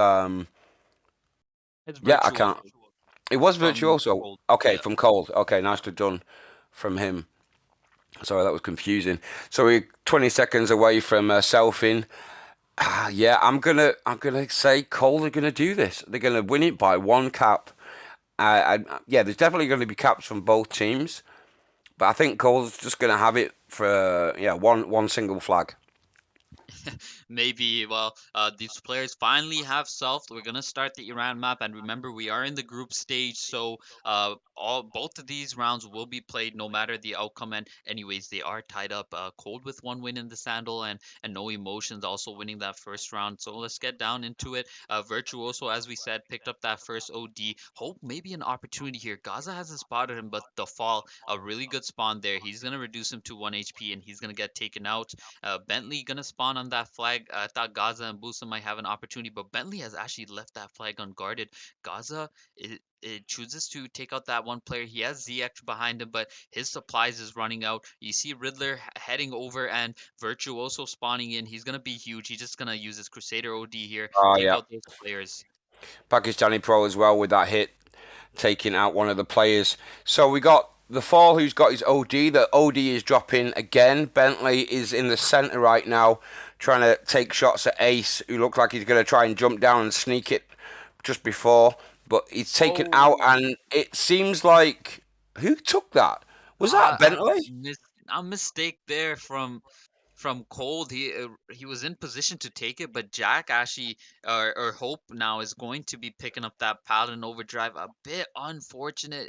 It's yeah, I can't. Virtuoso It was from Virtuoso. Gold. Okay, Yeah. from Cold. Okay, nicely done from him. Sorry, that was confusing. So we're 20 seconds away from selfing. Yeah, I'm gonna say Cole are gonna do this. They're gonna win it by 1 cap. Yeah, there's definitely going to be caps from both teams, but I think Cole's just gonna have it for yeah one single flag. Maybe, well, these players finally have self. We're gonna start the Iran map, and remember, we are in the group stage, so all both of these rounds will be played no matter the outcome. And anyways, they are tied up. Cold with one win in the Sandal, and No Emotions also winning that first round. So let's get down into it. Virtuoso, as we said, picked up that first OD. Hope maybe an opportunity here. Gaza hasn't spotted him, but the fall, a really good spawn there. He's gonna reduce him to 1 HP, and he's gonna get taken out. Bentley gonna spawn on that flag. I thought Gaza and Busa might have an opportunity, but Bentley has actually left that flag unguarded. Gaza it chooses to take out that one player. He has ZX behind him, but his supplies is running out. You see Riddler heading over and Virtuoso spawning in. He's gonna be huge. He's just gonna use his Crusader OD here, Oh take yeah, out those players. Pakistani pro as well with that hit, taking out one of the players. So we got the fall who's got his OD. The OD is dropping again. Bentley is in the center right now, trying to take shots at Ace, who looks like he's going to try and jump down and sneak it just before, but he's taken out, Oh, and it seems like. Who took that? Was that I Bentley? mis a mistake there from Cold. He was in position to take it, but Jack actually or Hope now is going to be picking up that pattern overdrive. A bit unfortunate.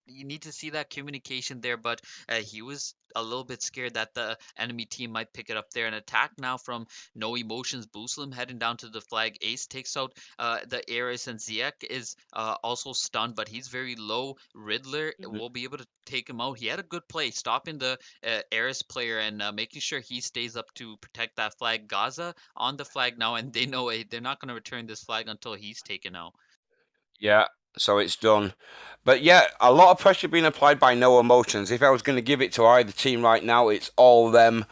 You need to see that communication there, but he was a little bit scared that the enemy team might pick it up there. An attack now from No Emotions Booslim heading down to the flag. Ace takes out the Ares, and Ziek is also stunned, but he's very low. Riddler will be able to take him out. He had a good play stopping the Eris player and making sure he stays up to protect that flag. Gaza on the flag now, and they know they're not going to return this flag until he's taken out. Yeah, so it's done. But yeah, a lot of pressure being applied by No Emotions. If I was going to give it to either team right now, it's all them.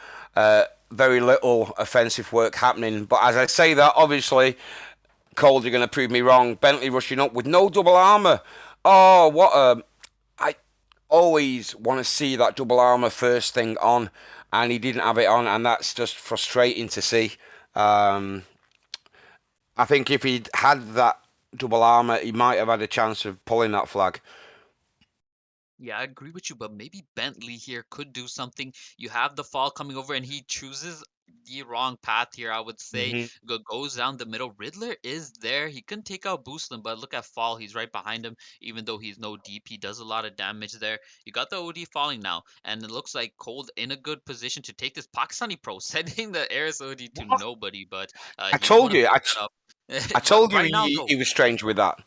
Very little offensive work happening. But as I say that, obviously, Cold are going to prove me wrong. Bentley rushing up with no double armor. Oh, what a. I always want to see that double armor first thing on, and he didn't have it on, and that's just frustrating to see. Um, I think if he'd had that double armor, he might have had a chance of pulling that flag. Yeah, I agree with you, but maybe Bentley here could do something. You have the fall coming over, and he chooses the wrong path here, I would say. Hmm. Goes down the middle. Riddler is there. He can take out Boostlin, but look at Fall. He's right behind him, even though he's no deep. He does a lot of damage there. You got the OD falling now, and it looks like Cold in a good position to take this Pakistani pro, sending the Aris OD to What? nobody, but I he's told want to you. pick that up. I But told you right now, he though, was strange with that.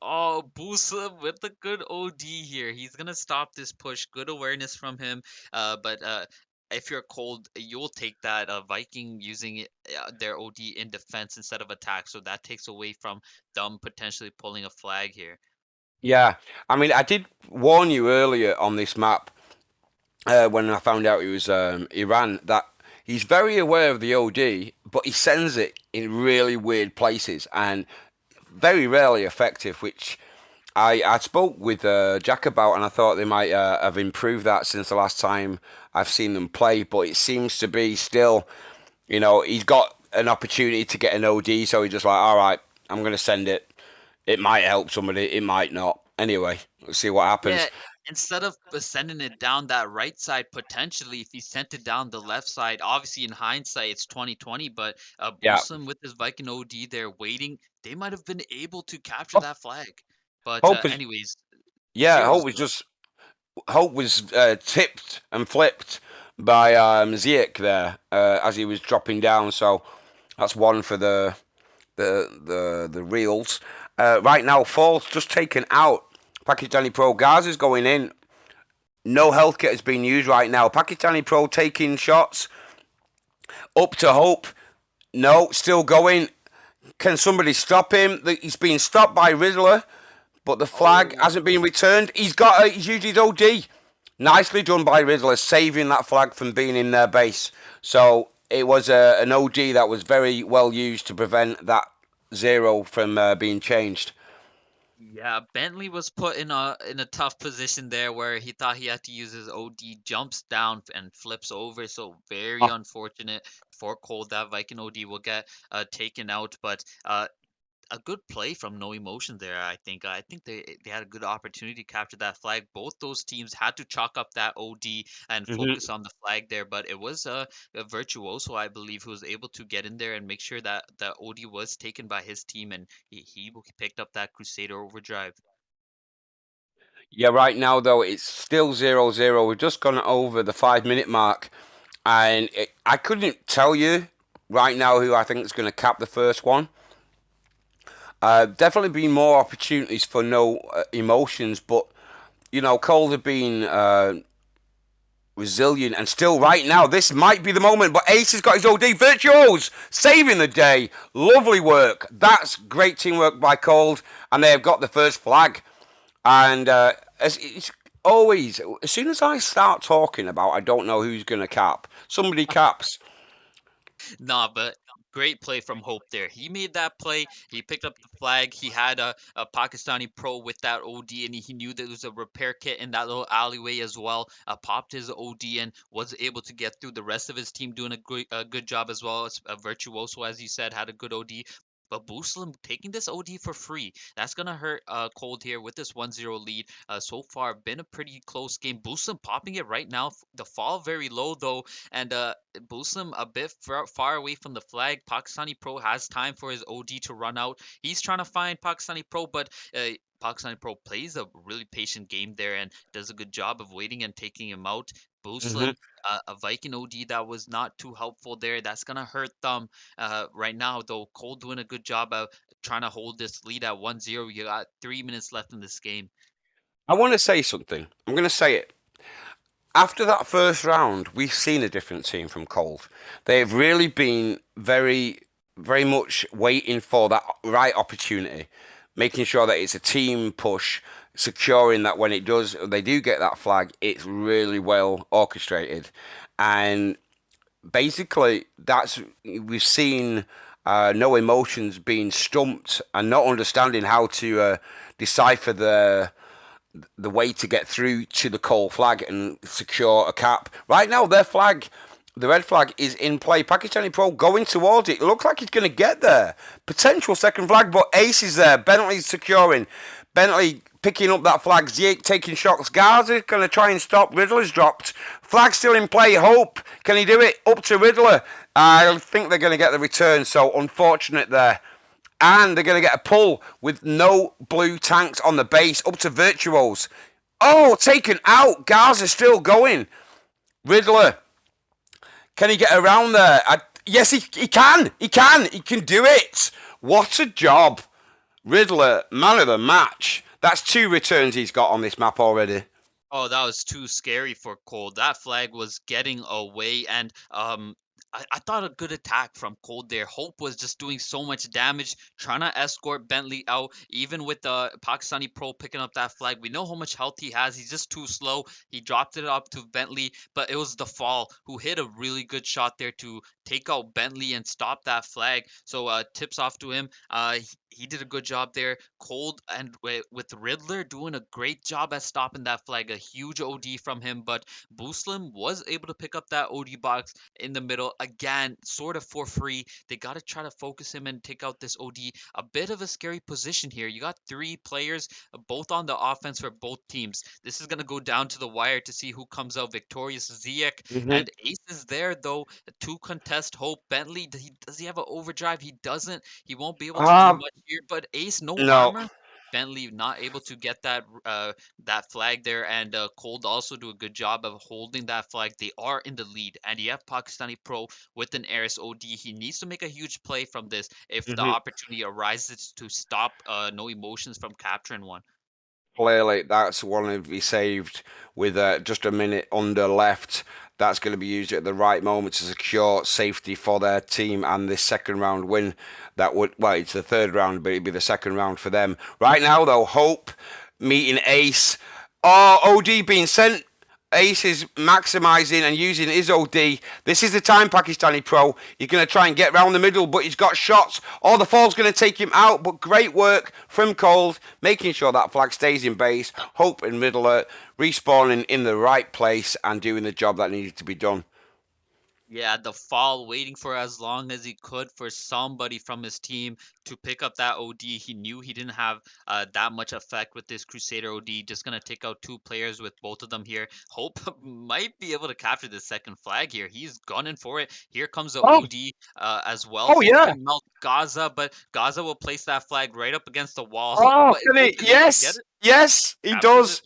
oh, Busa with the good OD here. He's gonna stop this push. Good awareness from him. But if you're cold, you'll take that Viking using their OD in defense instead of attack. So that takes away from them potentially pulling a flag here. Yeah, I mean, I did warn you earlier on this map when I found out it was Iran that he's very aware of the OD, but he sends it in really weird places and very rarely effective. Which I spoke with Jack about, and I thought they might have improved that since the last time I've seen them play. But it seems to be still, he's got an opportunity to get an OD, so he's just like, all right, I'm going to send it. It might help somebody, it might not. Anyway, let's see what Yeah, happens. instead of sending it down that right side, potentially, if he sent it down the left side, obviously in hindsight it's 2020, but Yeah. Boosum with his Viking OD there waiting, they might have been able to capture Ho- that flag. But Hope was, anyways, yeah, zeros. Hope was tipped and flipped by Ziyech there as he was dropping down. So that's one for the reels. Right now, Fall's just taken out. Pakistani Pro Gaza's going in. No health kit has been used right now. Pakistani Pro taking shots up to Hope. No, still going. Can somebody stop him? He's been stopped by Riddler, but the flag Oh, hasn't been returned. He's used his OD. Nicely done by Riddler, saving that flag from being in their base. So it was an OD that was very well used to prevent that zero from being changed. yeah, Bentley was put in a tough position there where he thought he had to use his OD, jumps down and flips over. So very Oh. unfortunate for Cold that Viking OD will get taken out. But a good play from No Emotion there. I think they had a good opportunity to capture that flag. Both those teams had to chalk up that OD and Hmm. focus on the flag there, but it was a Virtuoso, I believe, who was able to get in there and make sure that the OD was taken by his team, and he picked up that Crusader overdrive. Yeah, right now though it's still 0-0. We've just gone over the 5 minute mark, and I couldn't tell you right now who I think is going to cap the first one. Definitely been more opportunities for no emotions, but Cole have been resilient and still right now. This might be the moment, but Ace has got his OD. Virtuos saving the day. Lovely work. That's great teamwork by Cold, and they have got the first flag. And as it's always, as soon as I start talking about, I don't know who's going to cap. Somebody caps. Nah, but great play from Hope there. He made that play. He picked up the flag. He had a Pakistani pro with that OD, and he knew there was a repair kit in that little alleyway as well. Popped his OD and was able to get through. The rest of his team doing a good job as well. As Virtuoso, as you said, had a good OD. But Buslam taking this OD for free, that's gonna hurt Cold here with this 1-0 lead. So far, been a pretty close game. Buslam popping it right now. The fall very low though, and Buslam a bit far away from the flag. Pakistani Pro has time for his OD to run out. He's trying to find Pakistani Pro, but Pakistani Pro plays a really patient game there and does a good job of waiting and taking him out. Hmm. Buslam, a Viking OD that was not too helpful there. That's gonna hurt them right now, though. Cole doing a good job of trying to hold this lead at 1-0. You got 3 minutes left in this game. I want to say something. I'm going to say it. After that first round, we've seen a different team from Cold. They've really been very much waiting for that right opportunity, making sure that it's a team push, securing that when they do get that flag, it's really well orchestrated. And basically, we've seen no emotions being stumped and not understanding how to decipher the way to get through to the coal flag and secure a cap. Right now, their flag, the red flag, is in play. Pakistani Pro going towards it. It looks like he's going to get there. Potential second flag, but Ace is there. Bentley's securing. Bentley picking up that flag. Zeke taking shots. Garza going to try and stop. Riddler's dropped. Flag still in play. Hope. Can he do it? Up to Riddler. I think they're going to get the return, so unfortunate there. And they're going to get a pull with no blue tanks on the base up to Virtuos. Oh, taken out. Garza still going. Riddler, can he get around there? Yes, he can. He can. He can do it. What a job. Riddler, man of the match. That's 2 returns he's got on this map already. Oh, that was too scary for Cold. That flag was getting away, and I thought a good attack from Cold there. Hope was just doing so much damage, trying to escort Bentley out. Even with the Pakistani Pro picking up that flag, we know how much health he has. He's just too slow. He dropped it up to Bentley, but it was the fall who hit a really good shot there to take out Bentley and stop that flag. So tips off to him. He did a good job there. Cold and with Riddler doing a great job at stopping that flag. A huge OD from him, but Buslim was able to pick up that OD box in the middle again, sort of for free. They got to try to focus him and take out this OD. A bit of a scary position here. You got 3 players, both on the offense for both teams. This is going to go down to the wire to see who comes out victorious. Ziyech Mm-hmm. and Ace is there, though, to contest Hope. Bentley, does he have an overdrive? He doesn't. He won't be able to do Ah, much here, but Ace, no no. armor. Bentley not able to get that flag there, and Cold also do a good job of holding that flag. They are in the lead, and you have Pakistani Pro with an Eris OD. He needs to make a huge play from this if the Mm-hmm. opportunity arises to stop No Emotions from capturing one. Clearly, that's one to be saved with just a minute under left. That's going to be used at the right moment to secure safety for their team and this second round win. That would, well, it's the third round, but it'd be the second round for them. Right now, though, Hope meeting Ace. Oh, OD being sent. Ace is maximising and using his OD. This is the time, Pakistani Pro. He's going to try and get round the middle, but he's got shots. Oh, the fall's going to take him out, but great work from Cold, making sure that flag stays in base. Hope and Riddler respawning in the right place and doing the job that needed to be done. Yeah, the fall waiting for as long as he could for somebody from his team to pick up that OD. He knew he didn't have that much effect with this Crusader OD. Just gonna take out 2 players with both of them here. Hope might be able to capture the second flag here. He's gunning for it. Here comes the Oh, OD as well. oh Hope yeah. can melt Gaza, but Gaza will place that flag right up against the wall. Oh, But can Hope he? is able to get Yes, it, yes, he captures it. does.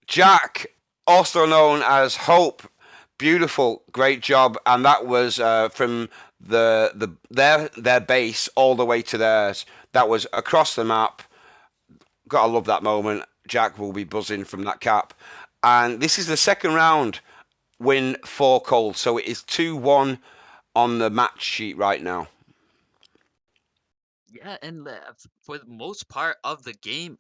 Jack, also known as Hope, beautiful, great job, and that was from their base all the way to theirs. That was across the map. Gotta love that moment. Jack will be buzzing from that cap, and this is the second round win for Cole, so it is 2-1 on the match sheet right now. Yeah, and for the most part of the game,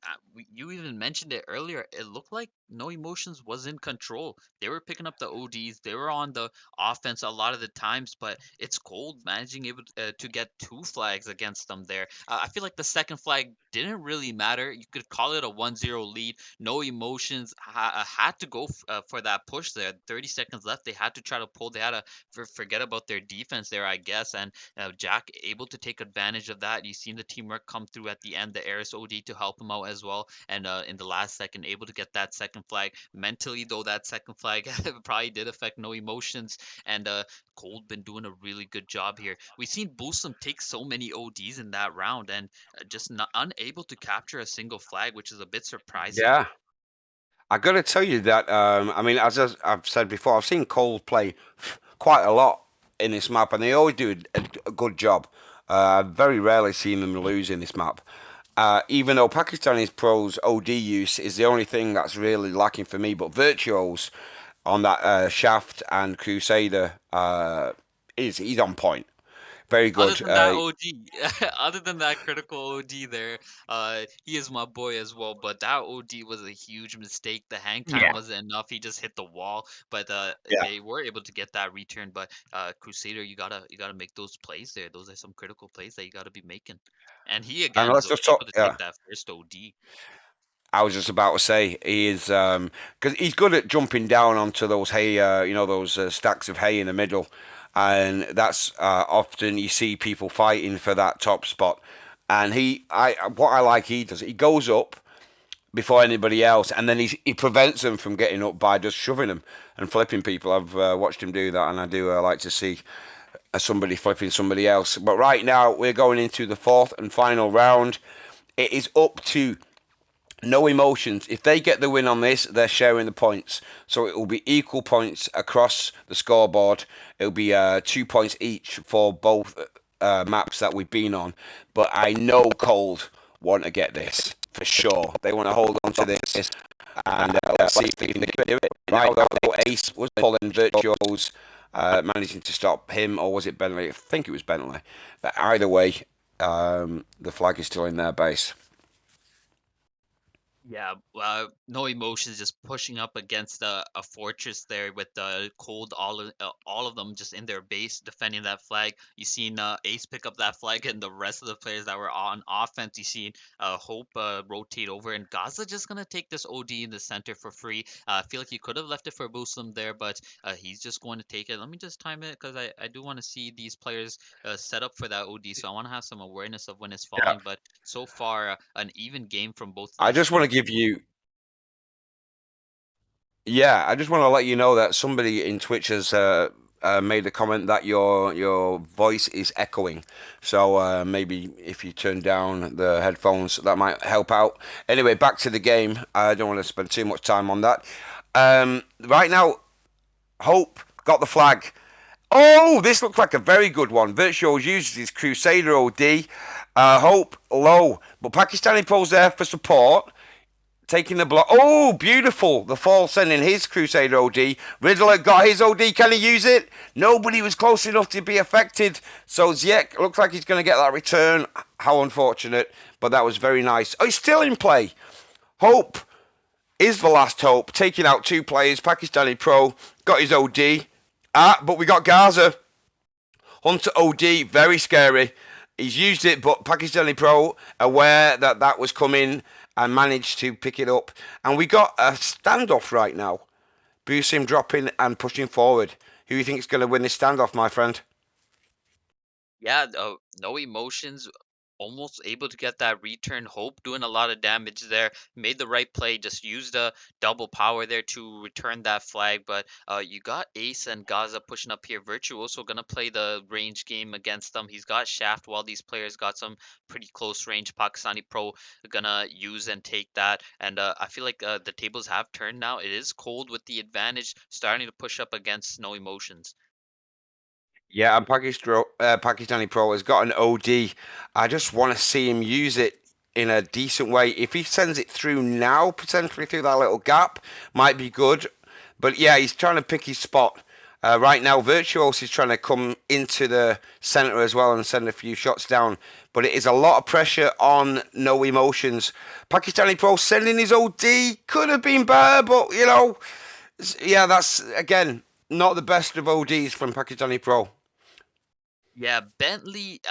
you even mentioned it earlier. It looked like No Emotions was in control. They were picking up the ODs. They were on the offense a lot of the times, but it's Cold managing able to get 2 flags against them there. I feel like the second flag didn't really matter. You could call it a 1-0 lead. No emotions. Had to go for that push there. 30 seconds left. They had to try to pull. They had to forget about their defense there, I guess. And Jack able to take advantage of that. You seen the teamwork come through at the end. The Eris OD to help him out as well. And in the last second, able to get that second flag. Mentally, though, that second flag probably did affect no emotions. And Cold been doing a really good job here. We've seen Boosum take so many ODs in that round and just not unable to capture a single flag, which is a bit surprising. Yeah. I got to tell you that, I mean, I've said before, I've seen Coldplay quite a lot in this map, and they always do a good job. I've very rarely seen them lose in this map. Even though Pakistani pros OD use is the only thing that's really lacking for me, but Virtuos on that Shaft and Crusader is he's on point. Very Other good. than that OD, other than that critical OD there, he is my boy as well. But that OD was a huge mistake. The hang time Yeah. wasn't enough. He just hit the wall. But Yeah. they were able to get that return. But Crusader, you gotta make those plays there. Those are some critical plays that you gotta be making. And he And again is let's just able talk. to Yeah. take that first OD. I was just about to say he is because he's good at jumping down onto those hay, those stacks of hay in the middle, and that's often you see people fighting for that top spot. And what I like he does, he goes up before anybody else, and then he prevents them from getting up by just shoving them and flipping people. I've watched him do that, and I do like to see somebody flipping somebody else. But right now we're going into the fourth and final round. It is up to no emotions. If they get the win on this, they're sharing the points. So it will be equal points across the scoreboard. It'll be 2 points each for both maps that we've been on. But I know Cold want to get this for sure. They want to hold on to this and let's see if they can do it. Right now, Ace was pulling Virtuos, managing to stop him, or was it Bentley? I think it was Bentley. But either way, the flag is still in their base. Yeah, no emotions, just pushing up against a fortress there with the cold, all of them just in their base defending that flag. You seen Ace pick up that flag, and the rest of the players that were on offense, you seen Hope rotate over, and Gaza just gonna take this OD in the center for free. I feel like you could have left it for Busum there, but he's just going to take it. Let me just time it because I do want to see these players set up for that OD, so I want to have some awareness of when it's Yeah. falling. But so far, an even game from both of I these just want to teams. give you Yeah, I just want to let you know that somebody in Twitch has made a comment that your voice is echoing. So maybe if you turn down the headphones, that might help out. Anyway, back to the game. I don't want to spend too much time on that. Right now, Hope got the flag. Oh, this looks like a very good one. Virtual uses his Crusader OD. Hope low, but Pakistani pulls there for support. Taking the block. Oh, beautiful. The fall sending his Crusader OD. Riddler got his OD. Can he use it? Nobody was close enough to be affected. So Ziek looks like he's going to get that return. How unfortunate. But that was very nice. Oh, he's still in play. Hope is the last hope. Taking out two players. Pakistani Pro got his OD. But we got Gaza. Hunter OD. Very scary. He's used it, but Pakistani Pro aware that that was coming and managed to pick it up. And we got a standoff right now. Busim dropping and pushing forward. Who do you think is going to win this standoff, my friend? Yeah, no emotions. Almost able to get that return. Hope doing a lot of damage there. Made the right play. Just used a double power there to return that flag. But you got Ace and Gaza pushing up here. Virtuoso gonna play the range game against them. He's got Shaft while these players got some pretty close range. Pakistani Pro gonna use and take that. And I feel like the tables have turned now. It is Cold with the advantage, starting to push up against No Emotions. Yeah, and Pakistani Pro has got an OD. I just want to see him use it in a decent way. If he sends it through now, potentially through that little gap, might be good. But yeah, he's trying to pick his spot. Right now, Virtuos is trying to come into the centre as well and send a few shots down. But it is a lot of pressure on No Emotions. Pakistani Pro sending his OD could have been better, but yeah, that's again not the best of ODs from Pakistani Pro. Yeah, Bentley,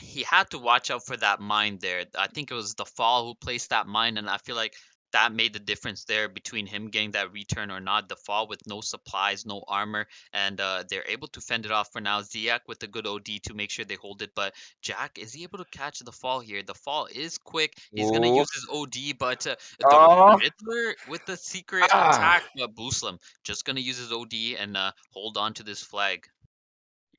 he had to watch out for that mine there. I think it was the fall who placed that mine, and I feel like that made the difference there between him getting that return or not. The fall with no supplies, no armor, and they're able to fend it off for now. Ziak with a good OD to make sure they hold it, but Jack, is he able to catch the fall here? The fall is quick. He's gonna Ooh. use his OD, but the Oh, Riddler with the secret ah. attack, Booslim, just gonna use his OD and hold on to this flag.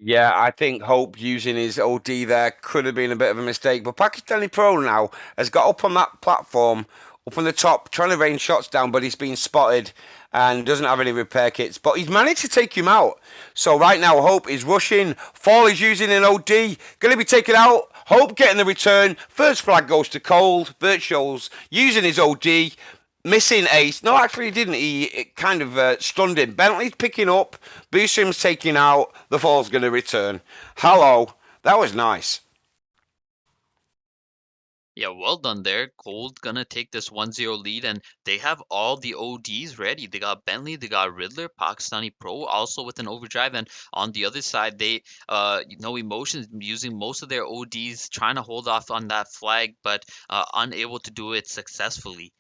Yeah, I think Hope using his OD there could have been a bit of a mistake. But Pakistani Pro now has got up on that platform, up on the top, trying to rain shots down, but he's been spotted and doesn't have any repair kits. But he's managed to take him out. So right now, Hope is rushing. Fall is using an OD, going to be taken out. Hope getting the return. First flag goes to Cold. Virtuals using his OD. Missing Ace. No, actually, he didn't. He it kind of stunned him. Bentley's picking up. Boostrim's taking out. The fall's going to return. Hello. That was nice. Yeah, well done there. Cold gonna take this 1-0 lead, and they have all the ODs ready. They got Bentley, they got Riddler, Pakistani Pro, also with an overdrive, and on the other side, they Emotions using most of their ODs, trying to hold off on that flag, but unable to do it successfully.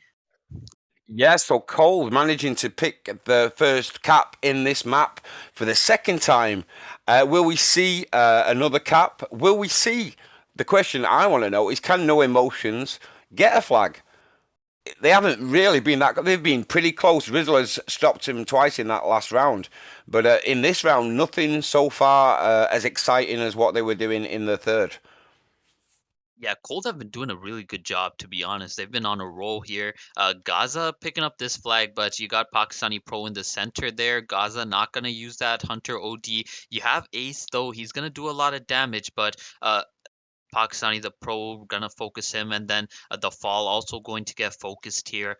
Yeah, so Cole's managing to pick the first cap in this map for the second time. Will we see another cap? Will we see? The question I want to know is can No Emotions get a flag? They haven't really been that. They've been pretty close. Rizzler's stopped him twice in that last round, but in this round, nothing so far as exciting as what they were doing in the third. Yeah, Cold have been doing a really good job, to be honest. They've been on a roll here. Gaza picking up this flag, but you got Pakistani Pro in the center there. Gaza not gonna use that Hunter OD. You have Ace though. He's gonna do a lot of damage, but Pakistani the Pro gonna focus him, and then the Fall also going to get focused here.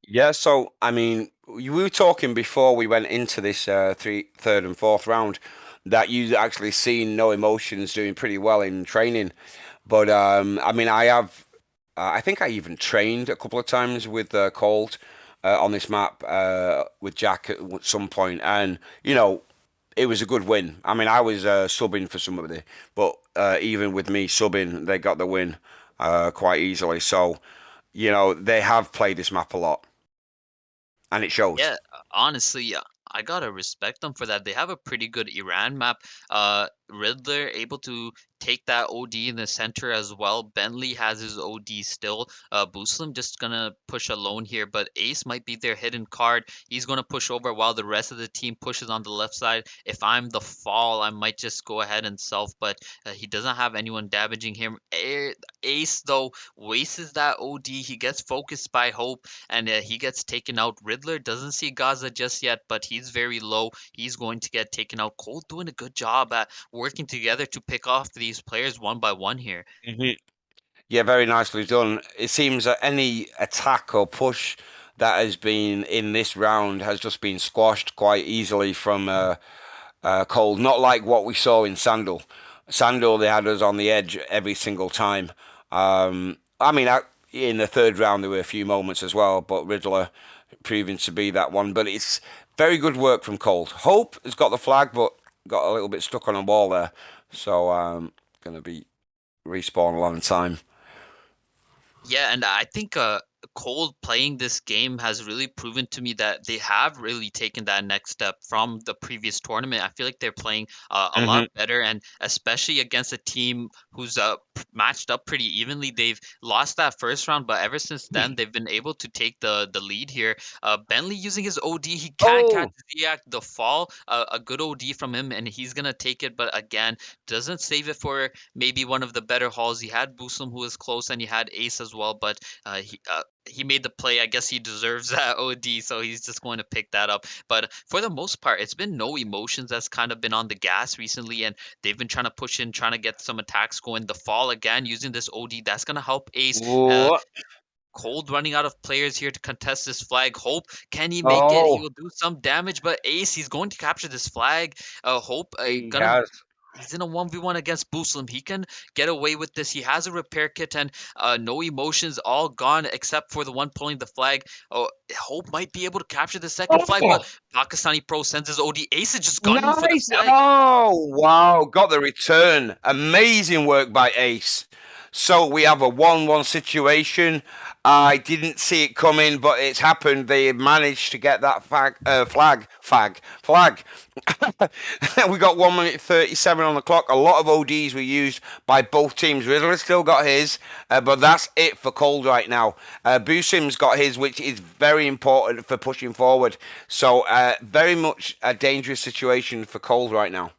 Yeah, so I mean, we were talking before we went into this third and fourth round that you actually seen No Emotions doing pretty well in training, but I mean, I think I even trained a couple of times with Colt on this map with Jack at some point, and it was a good win. I mean, I was subbing for somebody, but even with me subbing, they got the win quite easily. So, they have played this map a lot, and it shows. Yeah, honestly, I gotta respect them for that. They have a pretty good Iran map. Riddler able to take that OD in the center as well. Bentley has his OD still. Buslim just gonna push alone here, but Ace might be their hidden card. He's gonna push over while the rest of the team pushes on the left side. If I'm the Fall, I might just go ahead and self, but he doesn't have anyone damaging him. Ace though wastes that OD. He gets focused by Hope and he gets taken out. Riddler doesn't see Gaza just yet, but he's very low. He's going to get taken out. Cole doing a good job at working together to pick off these players one by one here. Mhm. Yeah, very nicely done. It seems that any attack or push that has been in this round has just been squashed quite easily from Cole. Not like what we saw in Sandal. Sandal, they had us on the edge every single time. I mean, in the third round, there were a few moments as well, but Riddler proving to be that one. But it's very good work from Colt. Hope has got the flag, but got a little bit stuck on a wall there. So, going to be respawn a long time. Yeah, and I think Cole playing this game has really proven to me that they have really taken that next step from the previous tournament. I feel like they're playing a lot Hmm. better, and especially against a team who's matched up pretty evenly. They've lost that first round, but ever since then they've been able to take the lead here. Bentley using his OD, he can't catch Oh, Ziak. The fall, a good OD from him, and he's gonna take it, but again doesn't save it for maybe one of the better hauls. He had Busum who was close, and he had Ace as well, but he made the play. I guess he deserves that OD, so he's just going to pick that up. But for the most part, it's been No Emotions that's kind of been on the gas recently, and they've been trying to push in, trying to get some attacks going. The fall again using this OD that's gonna help Ace. what? Cold running out of players here to contest this flag. Hope, can he make it? He Oh, will do some damage, but Ace, he's going to capture this flag. Hope, he gonna has. He's in a 1v1 against Buslim. He can get away with this. He has a repair kit and no emotions, all gone except for the one pulling the flag. Oh, Hope might be able to capture the second flag, but Oh, Pakistani pro sends his OD. Ace has just gone in for the nice. flag. Oh, wow. Got the return. Amazing work by Ace. So we have a 1-1 situation. I didn't see it coming, but it's happened. They managed to get that flag. We got 1 minute 37 on the clock. A lot of ODs were used by both teams. Riddler still got his, but that's it for Cold right now. Busim's got his, which is very important for pushing forward. So very much a dangerous situation for Cold right now.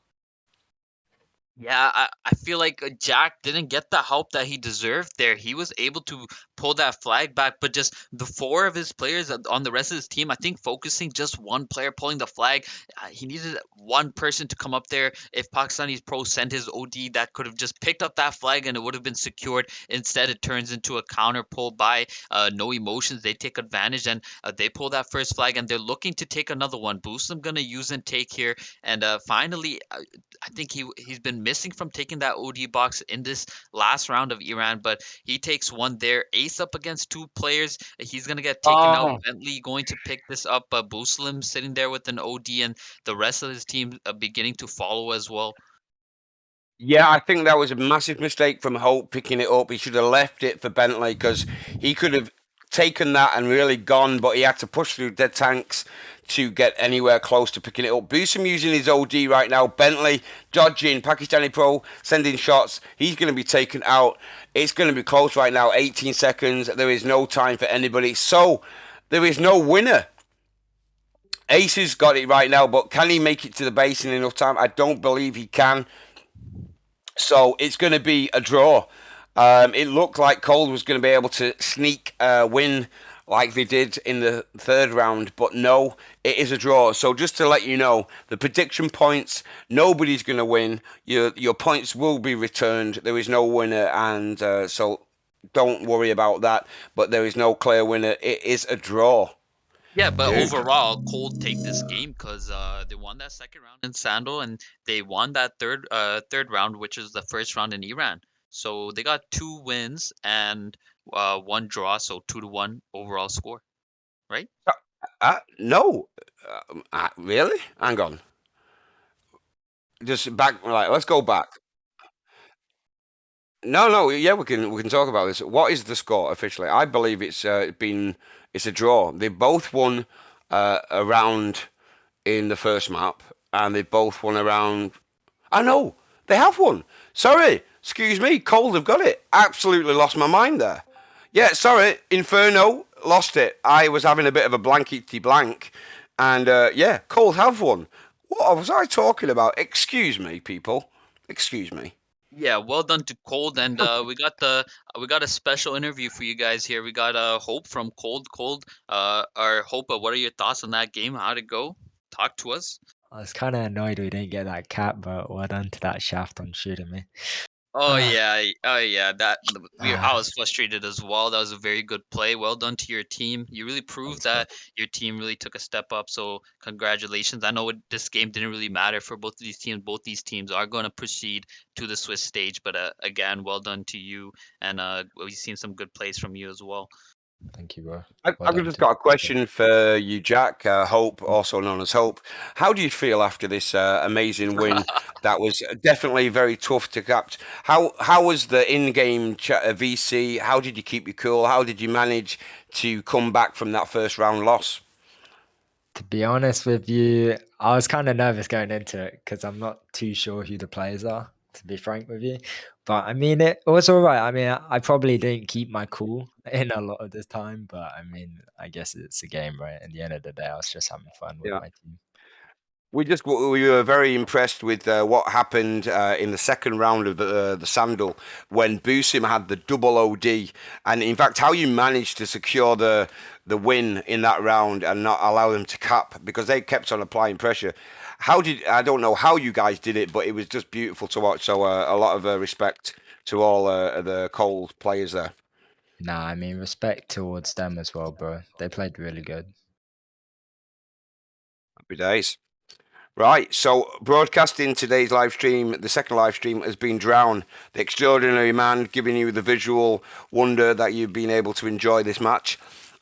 Yeah, I feel like Jack didn't get the help that he deserved there. He was able to pull that flag back, but just the four of his players on the rest of his team, I think focusing just one player pulling the flag, he needed one person to come up there. If Pakistani's pro sent his OD, that could have just picked up that flag and it would have been secured. Instead, it turns into a counter pull by No Emotions. They take advantage and they pull that first flag and they're looking to take another one. Boostum gonna use and take here. And finally, I think he's been missing from taking that OD box in this last round of Iran, but he takes one there. Ace up against two players. He's gonna get taken out. Oh, Bentley going to pick this up. Buslim sitting there with an OD, and the rest of his team beginning to follow as well. yeah, I think that was a massive mistake from Hope picking it up. He should have left it for Bentley because he could have taken that and really gone, but he had to push through dead tanks to get anywhere close to picking it up. Boosum using his OD right now. Bentley dodging, Pakistani pro sending shots. He's going to be taken out. It's going to be close right now. 18 seconds. There is no time for anybody. So there is no winner. Ace has got it right now, but can he make it to the base in enough time? I don't believe he can. So it's going to be a draw. It looked like Cold was going to be able to sneak a win like they did in the third round, but no, it is a draw. So just to let you know, the prediction points, nobody's going to win. Your points will be returned. There is no winner, and so don't worry about that. But there is no clear winner. It is a draw, Yeah, but dude. overall, Cold take this game because they won that second round in Sandal and they won that third round, which is the first round in Iran. So they got two wins and one draw, so 2-1 overall score, right? No, really? Hang on. Just back. Like, let's go back. No, no, yeah, we can talk about this. What is the score officially? I believe it's a draw. They both won a round in the first map, and they both won a round. I know they have won. Sorry, excuse me. Cold have got it. Absolutely lost my mind there. Yeah, sorry, Inferno lost it. I was having a bit of a blankety blank, and yeah, Cold have won. What was I talking about? Excuse me, people. Excuse me. Yeah, well done to Cold, and we got a special interview for you guys here. We got Hope from Cold. Cold, or Hope, what are your thoughts on that game? How'd it go? Talk to us. I was kind of annoyed we didn't get that cap, but well done to that shaft on shooting me. Oh Ah, yeah, oh yeah. I ah, was frustrated as well. That was a very good play. Well done to your team. You really proved thanks, bro. that your team really took a step up. So congratulations. I know this game didn't really matter for both of these teams. Both these teams are going to proceed to the Swiss stage. But again, well done to you. And we've seen some good plays from you as well. Thank you, bro. Well I've done just to got a you. question for you, Jack. Hope, also known as Hope. How do you feel after this amazing win? That was definitely very tough to capture. How was the in-game VC? How did you keep your cool? How did you manage to come back from that first round loss? To be honest with you, I was kind of nervous going into it because I'm not too sure who the players are, to be frank with you. But I mean, it was all right. I mean, I probably didn't keep my cool in a lot of the time, but I mean, I guess it's a game, right? At the end of the day, I was just having fun with Yeah. my team. We were very impressed with what happened in the second round of the Sandal when Busim had the double OD, and in fact how you managed to secure the win in that round and not allow them to cap because they kept on applying pressure. I don't know how you guys did it, but it was just beautiful to watch. So a lot of respect to all the Cold players there. Nah, I mean, respect towards them as well, bro. They played really good. Happy days. Right, so broadcasting today's live stream, the second live stream has been Drown, the extraordinary man, giving you the visual wonder that you've been able to enjoy this match.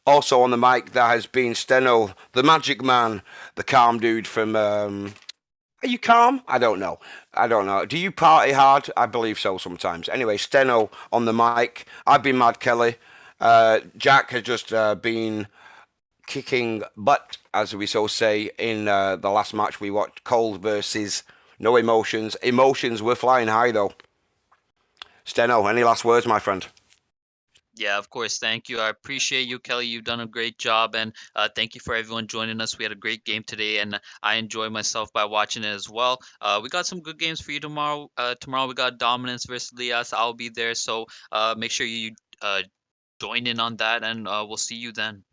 Also on the mic, there has been Steno, the magic man, the calm dude from. Are you calm? I don't know. I don't know. Do you party hard? I believe so sometimes. Anyway, Steno on the mic. I've been Mad Kelly. Jack has just been kicking butt, as we so say, in the last match we watched, Cold versus No Emotions. Emotions were flying high, though. Steno, any last words, my friend? Yeah, of course. Thank you. I appreciate you, Kelly. You've done a great job, and thank you for everyone joining us. We had a great game today, and I enjoyed myself by watching it as well. We got some good games for you tomorrow. Tomorrow we got Dominance versus Lias. I'll be there, so make sure you join in on that, and we'll see you then.